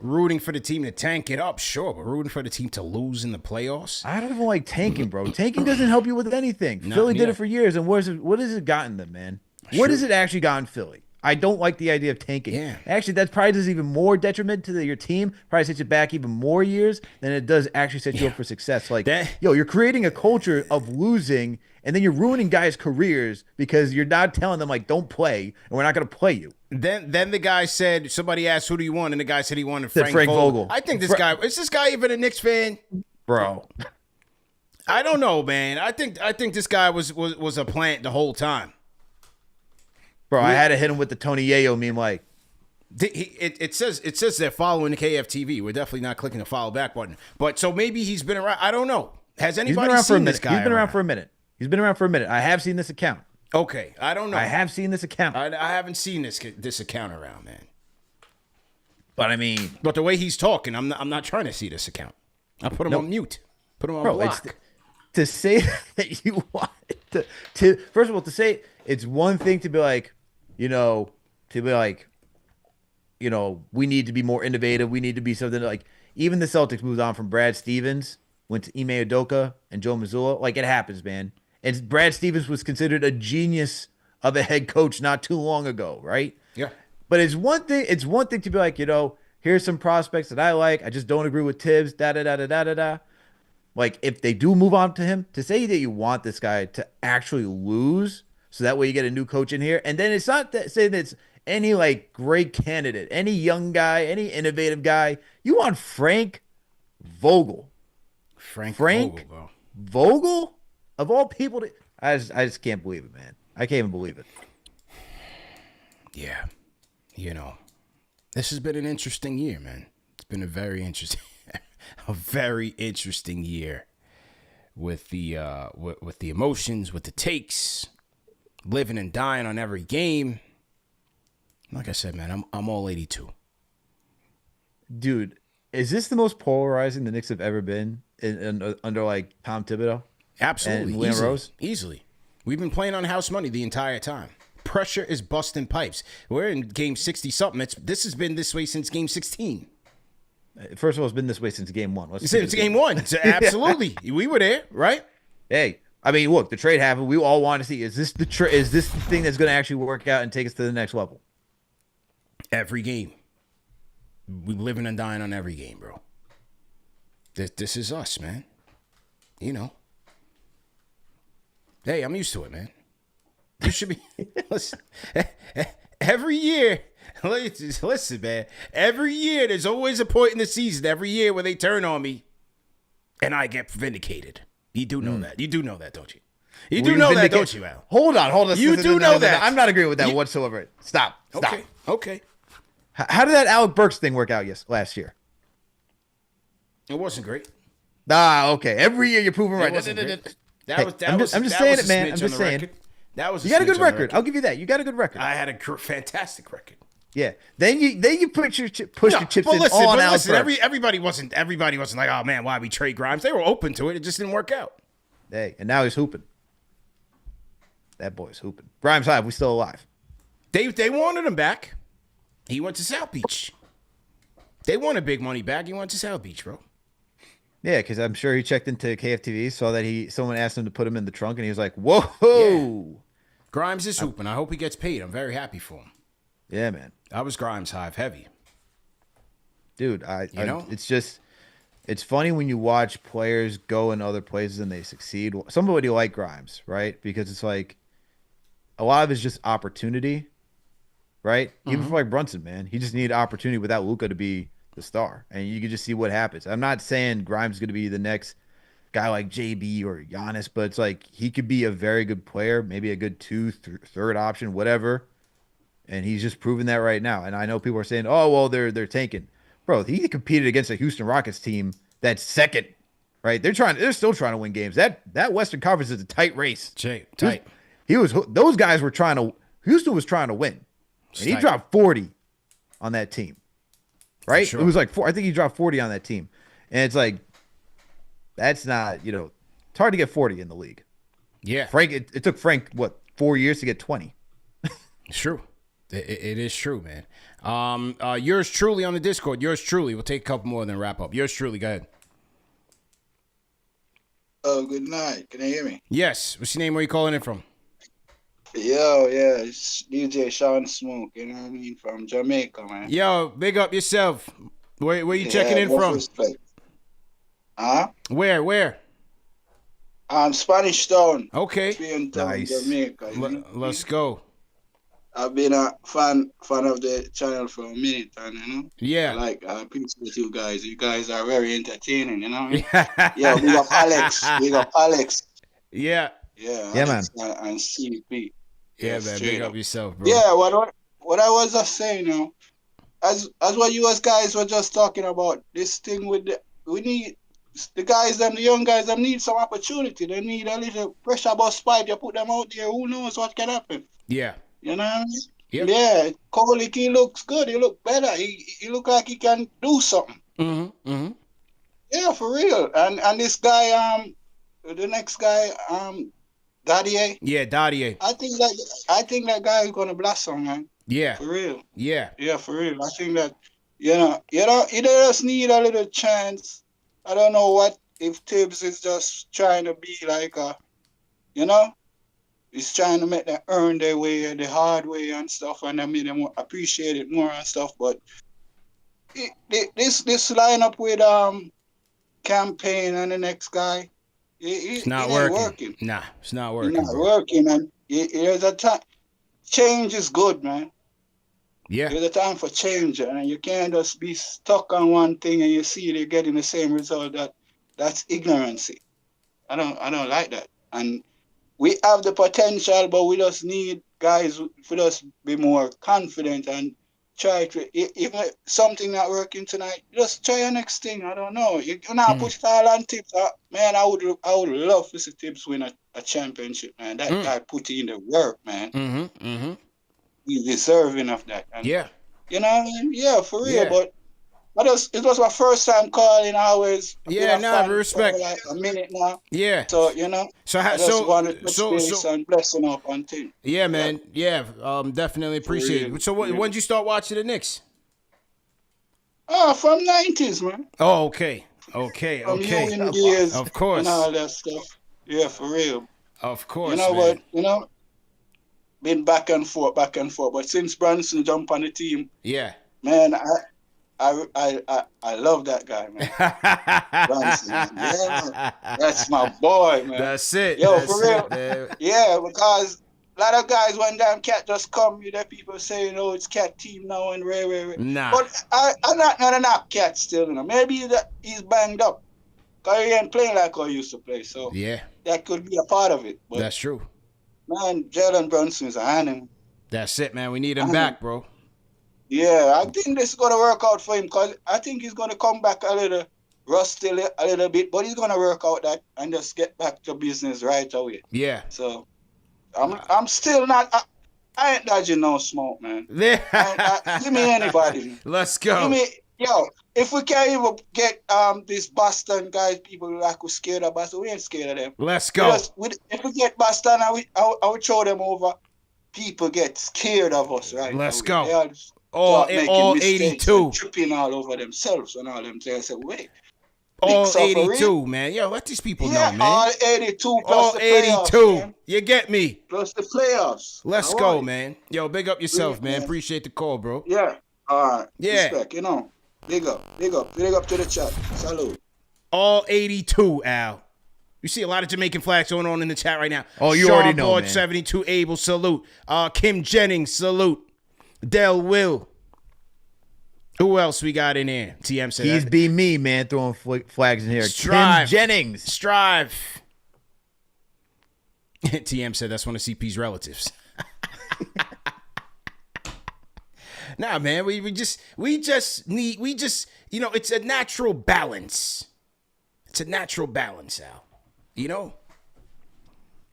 rooting for the team to tank it up, sure, but rooting for the team to lose in the playoffs? I don't even like tanking, bro. Tanking doesn't help you with anything. Philly did it for years, and what has it gotten them, man? What has it actually gotten Philly? I don't like the idea of tanking. Yeah. Actually, that probably does even more detriment to your team. Probably sets you back even more years than it does actually set you up for success. You're creating a culture of losing, and then you're ruining guys' careers because you're not telling them, don't play, and we're not going to play you. Then the guy said, somebody asked, who do you want? And the guy said he wanted Frank Vogel. I think is this guy even a Knicks fan? Bro. I don't know, man. I think this guy was a plant the whole time. Bro, I had to hit him with the Tony Yayo meme. It says they're following KFTV. We're definitely not clicking the follow back button. But so maybe he's been around. I don't know. Has anybody seen this guy? He's been around for a minute. I have seen this account. Okay, I don't know. I have seen this account. I haven't seen this account around, man. But the way he's talking, I'm not trying to see this account. I put him on mute. Put him on block. To say that you want to first of all, to say it's one thing to be we need to be more innovative. We need to be something even the Celtics moved on from Brad Stevens, went to Ime Udoka and Joe Mazzulla. It happens, man. And Brad Stevens was considered a genius of a head coach not too long ago, right? Yeah. But it's one thing to be here's some prospects that I like. I just don't agree with Tibbs, da-da-da-da-da-da-da. If they do move on to him, to say that you want this guy to actually lose so that way you get a new coach in here. And then it's not that saying that it's any great candidate, any young guy, any innovative guy. You want Frank Vogel. Frank Vogel, bro. Vogel? of all people, I just can't believe it, man. I can't even believe it. Yeah, this has been an interesting year, man. It's been a very interesting year with the emotions, with the takes, living and dying on every game. Like I said, man, I'm all 82. Dude, is this the most polarizing the Knicks have ever been under like Tom Thibodeau? Absolutely, and Rose? Easily. We've been playing on house money the entire time. Pressure is busting pipes. We're in game 60-something. This has been this way since game 16. First of all, it's been this way since game 1. Since game 1. So absolutely. We were there, right? Hey, I mean, look, the trade happened. We all want to see, is this the thing that's going to actually work out and take us to the next level? Every game. We living and dying on every game, bro. This is us, man. Hey, I'm used to it, man. You should be. Listen, every year, listen, man. Every year, there's always a point in the season. Every year where they turn on me, and I get vindicated. You do know that. You do know that, don't you? You do know that, don't you, Al? Hold on. You do know that. I'm not agreeing with that whatsoever. Stop. Okay. How did that Alec Burks thing work out last year? It wasn't great. Okay. Every year you're proving right. I'm just saying it, man. I'm just saying. You got a good record. I'll give you that. You got a good record. I had a fantastic record. Yeah. Then you push your chips in on Alex Burks. Everybody wasn't like, oh man, why we trade Grimes? They were open to it. It just didn't work out. Hey, and now he's hooping. That boy's hooping. Grimes Hive, we still alive. They wanted him back. He went to South Beach. They wanted big money back. He went to South Beach, bro. Yeah, because I'm sure he checked into KFTV, saw that someone asked him to put him in the trunk, and he was like, whoa. Yeah. Grimes is hooping. I hope he gets paid. I'm very happy for him. Yeah, man. I was Grimes Hive heavy. Dude, it's funny when you watch players go in other places and they succeed. Somebody like Grimes, right? Because it's like a lot of it's just opportunity, right? Even for like Brunson, man. He just needed opportunity without Luka to be the star. And you can just see what happens. I'm not saying Grimes is going to be the next guy like JB or Giannis, but it's like he could be a very good player, maybe a good third option, whatever. And he's just proving that right now. And I know people are saying, oh, well, they're tanking. Bro, he competed against a Houston Rockets team that's second, right? They're still trying to win games. That Western Conference is a tight race. Tight. Those guys were Houston was trying to win. And he dropped 40 on that team. Right? Sure. It was like I think he dropped 40 on that team. And it's like, that's not, it's hard to get 40 in the league. Yeah. Frank, it took Frank, 4 years to get 20? It's true. It is true, man. Yours truly on the Discord. Yours truly. We'll take a couple more and then wrap up. Yours truly. Go ahead. Oh, good night. Can you hear me? Yes. What's your name? Where you calling in from? Yo, yeah. It's DJ Sean Smoke. You know what I mean? From Jamaica, man. Yo, big up yourself. Where you checking in from? Respect. Huh? Where? Spanish Town. Okay. Nice. Jamaica. Let's go. I've been a fan of the channel for a minute, and yeah, I appreciate you guys. You guys are very entertaining, Yeah, we got Alex. Yeah, Alex, man, and CP. Yeah, man, big up yourself, bro. Yeah, what I was just saying, as what you guys were just talking about, this thing with we need the guys and the young guys. They need some opportunity. They need a little pressure bust pipe. You put them out there. Who knows what can happen? Yeah. You know what I mean? Yep. Yeah, Kolik, he looks good. He look better. He look like he can do something. Yeah, for real. And this guy, the next guy, Dadier. Yeah, Dadier. I think that guy is gonna blossom, man. Yeah, for real. Yeah, for real. I think that you just need a little chance. I don't know what if Tibbs is just trying to be like he's trying to make them earn their way the hard way and stuff, and I made them appreciate it more and stuff. But this lineup with Campaign and the next guy, it's not working. Nah, it's not working. It's not working, and there's a time. Change is good, man. Yeah, there's a time for change, and you can't just be stuck on one thing and you see they're getting the same result. That's ignorancy. I don't like that. And we have the potential, but we just need guys for us be more confident and try to, if something not working tonight, just try your next thing. I don't know. You cannot put it all on Tibbs. Man, I would love to see Tibbs win a championship, man. That guy put in the work, man. He's deserving of that. And, you know what I mean? Yeah, for real. But it was my first time calling. I always respect. For like a minute now. Yeah. So you know. I just wanted to touch and bless him up on things. Yeah, man. Yeah. Definitely appreciate it. So when did you start watching the Knicks? Oh, from 90s, man. Oh, okay. From young years, of course, and all that stuff. Yeah, for real. Of course. You know man. what? You know, been back and forth. But since Brunson jumped on the team, man, I love that guy, man. Brunson, yeah, that's my boy, man. That's it. Yo, that's for real. Man. Yeah, because a lot of guys, when damn KAT just come, you know, people saying, "Oh, it's KAT team now," and rare. Nah. But I'm not gonna knock KAT still, you know. Maybe he's banged up, cause he ain't playing like I used to play. So that could be a part of it. But that's true. Man, Jalen Brunson is an animal. That's it, man. We need him back, bro. Yeah, I think this is gonna work out for him, cause I think he's gonna come back a little rusty, a little bit, but he's gonna work out that and just get back to business right away. Yeah. So. I'm still not. I ain't dodging no smoke, man. Give me anybody. Let's go. Give me, if we can't even get these Boston guys, people like we're scared of Boston, we ain't scared of them. Let's go. If we get Boston, I would throw them over. People get scared of us, right? Let's go. All 82. Tripping all over themselves and all them things. I said, wait. All 82, man. Yo, let these people know, man. All 82 plus all the 82. Playoffs, man. You get me? Plus the playoffs. Let's go, man. Yo, big up yourself, man. Appreciate the call, bro. Yeah. All right. Yeah. Respect, you know. Big up to the chat. Salute. All 82, Al. You see a lot of Jamaican flags going on in the chat right now. Oh, you already know, man. 72 Abel, salute. Kim Jennings, salute. Del Will. Who else we got in here? TM said he's be me, man, throwing flags in here. Strive. Kim Jennings. Strive. TM said that's one of CP's relatives. Nah, man, we just need, you know, it's a natural balance. It's a natural balance, Al. You know?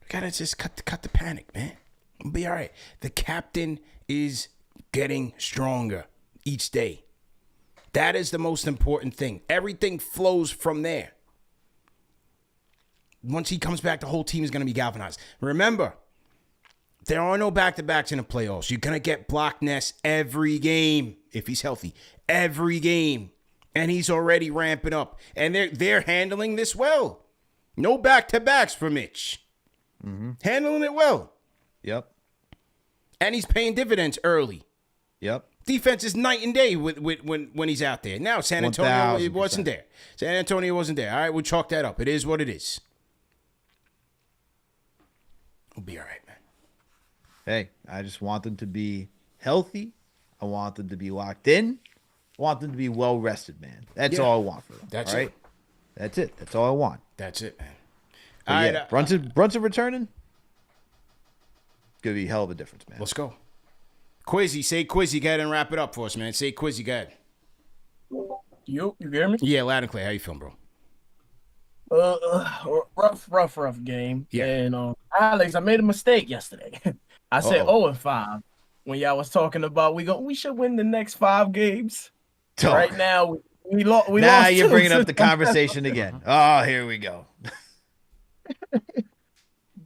We gotta just cut the panic, man. We'll be all right. The captain is getting stronger each day. That is the most important thing. Everything flows from there. Once he comes back, the whole team is going to be galvanized. Remember, there are no back-to-backs in the playoffs. You're going to get block Ness every game, if he's healthy. Every game. And he's already ramping up. And they're handling this well. No back-to-backs for Mitch. Mm-hmm. Handling it well. Yep. And he's paying dividends early. Yep. Defense is night and day when he's out there. Now San Antonio 1000%. wasn't there. San Antonio wasn't there. All right, we'll chalk that up. It is what it is. We'll be all right, man. Hey, I just want them to be healthy. I want them to be locked in. I want them to be well rested, man. That's all I want for them. That's all right? it. That's it. That's all I want. That's it, man. But all yeah, right, Brunson returning. Gonna be a hell of a difference, man. Let's go. Quizzy, say Quizzy, go ahead and wrap it up for us, man. Say Quizzy, go ahead. You hear me? Yeah, loud and clear. How you feeling, bro? Rough game. Yeah. And Alex, I made a mistake yesterday. I said 0-5 when y'all was talking about we should win the next 5 games. Oh. Right now we lost. Now you're bringing up the conversation again. Oh, here we go.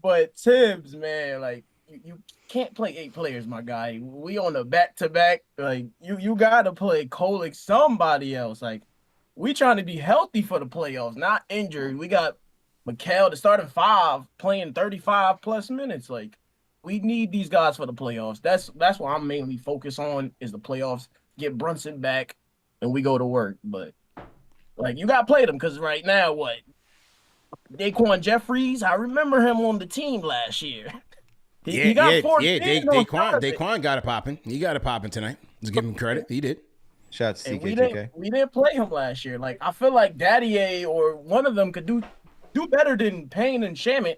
But Tibbs, man, like you can't play 8 players, my guy. We on a back-to-back. Like you gotta play Kolek, somebody else. Like we trying to be healthy for the playoffs, not injured. We got Mikal, the starting 5, playing 35 plus minutes. Like we need these guys for the playoffs. That's what I'm mainly focused on is the playoffs. Get Brunson back, and we go to work. But like you gotta play them because right now, what? Daquan Jeffries, I remember him on the team last year. He got 14. Daquan got it popping. He got it popping tonight. Let's give him credit. He did. Shout out to CKJK. We didn't play him last year. Like I feel like Daddy A or one of them could do better than Payne and Shamit.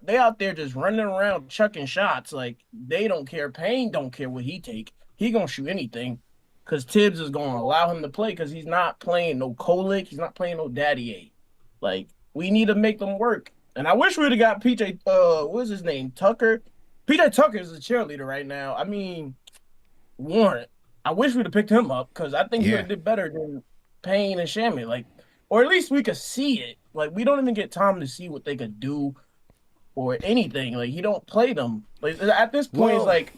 they out there just running around chucking shots. Like, they don't care. Payne don't care what he take. He gonna shoot anything because Tibbs is gonna allow him to play because he's not playing no Kolick. He's not playing no Daddy A. Like, we need to make them work. And I wish we would have got PJ, what's his name? Tucker. PJ Tucker is a cheerleader right now. I mean, Warren. I wish we'd have picked him up because I think he would have did better than Payne and Shammy. Like, or at least we could see it. Like, we don't even get time to see what they could do or anything. Like, he don't play them. Like, at this point, it's like,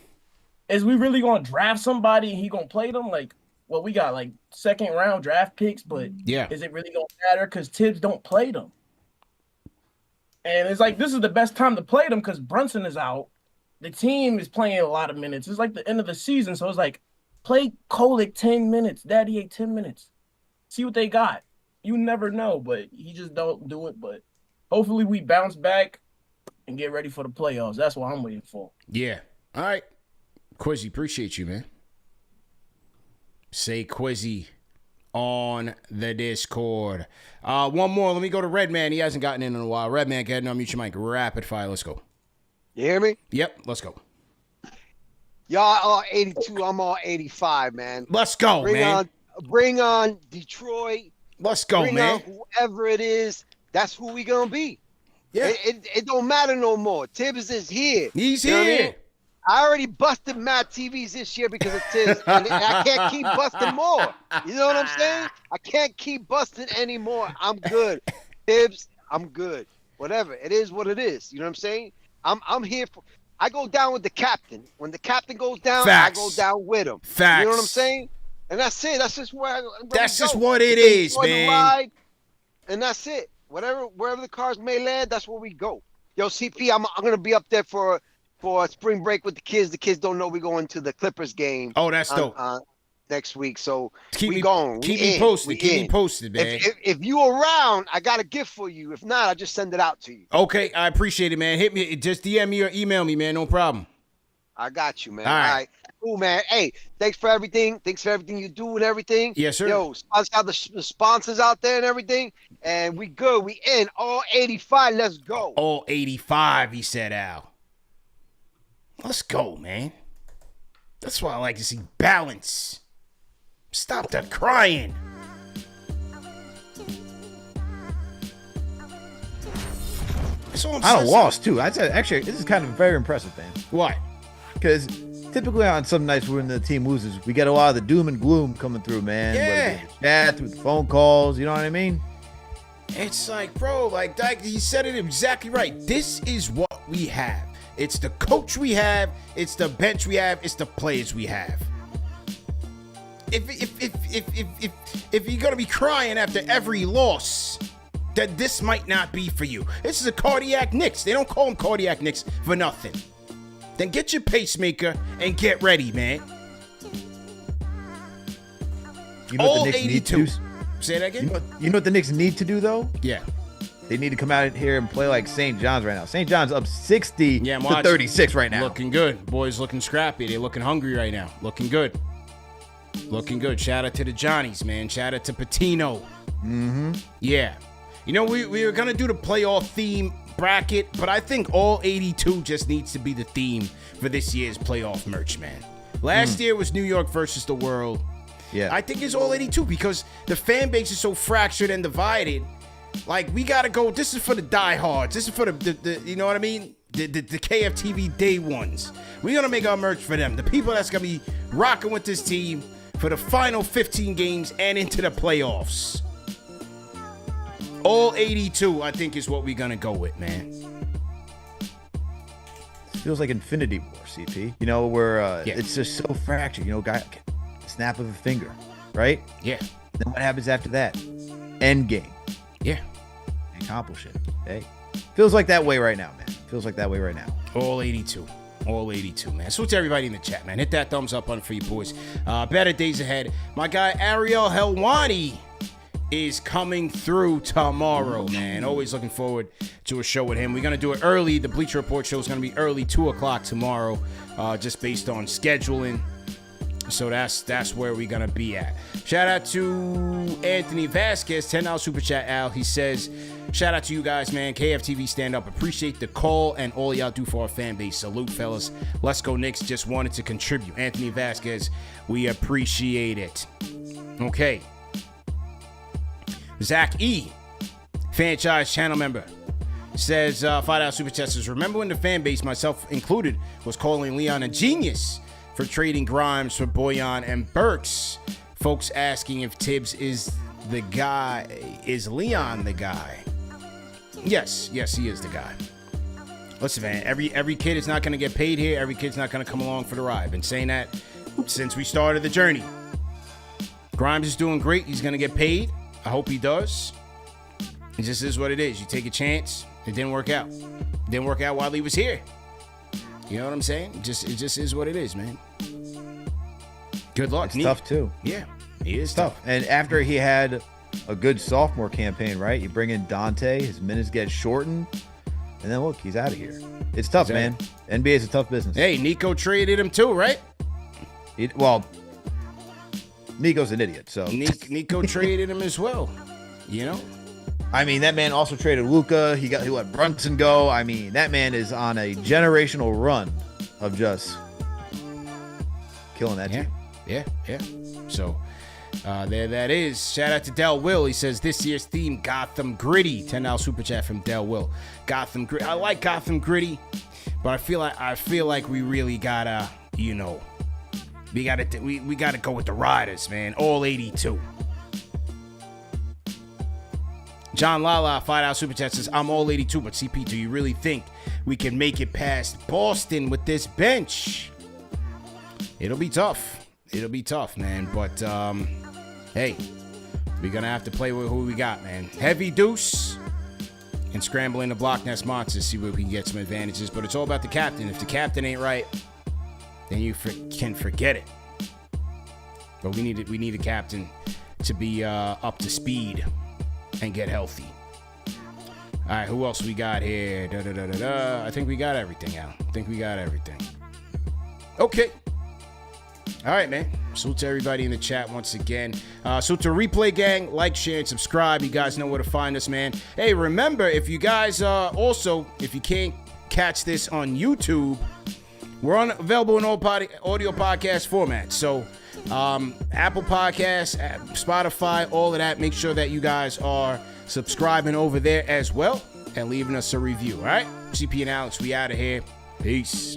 is we really going to draft somebody and he going to play them? Like, well, we got, like, second-round draft picks, but is it really going to matter? Because Tibbs don't play them. And it's like, this is the best time to play them because Brunson is out. The team is playing a lot of minutes. It's like the end of the season, so it's like, play Kolick 10 minutes, Daddy 10 minutes. See what they got. You never know, but he just don't do it. But hopefully we bounce back and get ready for the playoffs. That's what I'm waiting for. Yeah. All right. Quizzy, appreciate you, man. Sayquizzy on the Discord. One more. Let me go to Redman. He hasn't gotten in a while. Redman, go ahead and unmute your mic. Rapid fire. Let's go. You hear me? Yep. Let's go. Y'all are 82. I'm all 85, man. Let's go, man. Bring on Detroit. Let's go, man. On whoever it is, that's who we gonna be. Yeah. It don't matter no more. Tibbs is here. He's here. I already busted mad TVs this year because of Tibbs, and I can't keep busting more. You know what I'm saying? I can't keep busting anymore. I'm good. Tibbs, I'm good. Whatever. It is what it is. You know what I'm saying? I'm here for. I go down with the captain. When the captain goes down, Facts. I go down with him. Facts. You know what I'm saying? And that's it. That's just where that's just what it is, man. Ride, and that's it. Wherever the cars may land, that's where we go. Yo, CP, I'm gonna be up there for spring break with the kids. The kids don't know we going to the Clippers game. Oh, that's dope. Next week, so keep we me going. Keep me posted. Keep me posted, man. If you around, I got a gift for you. If not, I just send it out to you. Okay, I appreciate it, man. Hit me, just DM me or email me, man. No problem. I got you, man. All right. Cool, man. Hey, thanks for everything. Thanks for everything you do and everything. Yes, sir. Yo, got the sponsors out there and everything, and we good. We in all 85. Let's go. All 85, he said, Al. Let's go, man. That's why I like to see balance. Stop that crying. I'm a loss too. I'd say actually this is kind of very impressive, man. Why? Because typically on some nights when the team loses, we get a lot of the doom and gloom coming through, man. Yeah. Chat, through the phone calls, you know what I mean? It's like, bro, like he said it exactly right. This is what we have. It's the coach we have. It's the bench we have. It's the players we have. If you're gonna be crying after every loss, that this might not be for you. This is a cardiac Knicks. They don't call them cardiac Knicks for nothing. Then get your pacemaker and get ready, man. You know what the Knicks need to do? Say that again? You know what the Knicks need to do, though? Yeah. They need to come out here and play like St. John's right now. St. John's up 60 to 36 right now. Looking good. Boys looking scrappy. They're looking hungry right now. Looking good. Looking good. Shout out to the Johnnies, man. Shout out to Patino. Mm-hmm. Yeah. You know, we were going to do the playoff theme bracket, but I think all 82 just needs to be the theme for this year's playoff merch, man. Last year was New York versus the world. Yeah. I think it's all 82 because the fan base is so fractured and divided. Like, we got to go. This is for the diehards. This is for the you know what I mean? The KFTV day ones. We're going to make our merch for them. The people that's going to be rocking with this team for the final 15 games and into the playoffs. All 82, I think, is what we're going to go with, man. It feels like Infinity War, CP. You know, where it's just so fractured. You know, snap of a finger, right? Yeah. Then what happens after that? End game. Yeah. Accomplish it. Hey. Feels like that way right now, man. Feels like that way right now. All 82. All 82, man. So to everybody in the chat, man. Hit that thumbs up button for you boys. Better days ahead. My guy, Ariel Helwani, is coming through tomorrow, man. Always looking forward to a show with him. We're going to do it early. The Bleacher Report show is going to be early, 2 o'clock tomorrow, just based on scheduling. So that's where we're going to be at. Shout out to Anthony Vasquez, $10 Super Chat, Al. He says, Shout out to you guys, man. KFTV stand up. Appreciate the call and all y'all do for our fan base. Salute, fellas. Let's go, Knicks. Just wanted to contribute. Anthony Vasquez, we appreciate it. Okay. Zach E., franchise channel member, says, $5 Super Chat says, remember when the fan base, myself included, was calling Leon a genius for trading Grimes for Boyan and Burks? Folks asking if Tibbs is the guy. Is Leon the guy? Yes, he is the guy. Listen, man, every kid is not going to get paid here. Every kid's not going to come along for the ride. I've been saying that since we started the journey. Grimes is doing great. He's going to get paid. I hope he does. It just is what it is. You take a chance. It didn't work out. It didn't work out while he was here. You know what I'm saying? It just is what it is, man. Good luck. It's tough, too. Yeah, he is tough. And after he had a good sophomore campaign, right? You bring in Dante, his minutes get shortened, and then look, he's out of here. It's tough, man. NBA is a tough business. Hey, Nico traded him too, right? Nico's an idiot, so. Nico traded him as well, you know? I mean, that man also traded Luka. He let Brunson go. I mean, that man is on a generational run of just killing that team. Yeah. So, there that is. Shout out to Del Will. He says, this year's theme, Gotham Gritty. $10 super chat from Del Will. Gotham Gritty. I like Gotham Gritty, but I feel like we really gotta, you know, we gotta go with the Riders, man. All 82. John Lala, $5 super chat says, I'm all 82, but CP, do you really think we can make it past Boston with this bench? It'll be tough. It'll be tough, man. But, hey, we're going to have to play with who we got, man. Heavy Deuce and scrambling the block nest monsters, see where we can get some advantages. But it's all about the captain. If the captain ain't right, then you can forget it. But we need a captain to be up to speed and get healthy. All right, who else we got here? I think we got everything, Al. Okay. All right, man. Salute to everybody in the chat once again. Salute to Replay Gang. Like, share, and subscribe. You guys know where to find us, man. Hey, remember, if you guys also, if you can't catch this on YouTube, we're available in all audio podcast formats. So, Apple Podcasts, Spotify, all of that. Make sure that you guys are subscribing over there as well and leaving us a review. All right? CP and Alex, we out of here. Peace.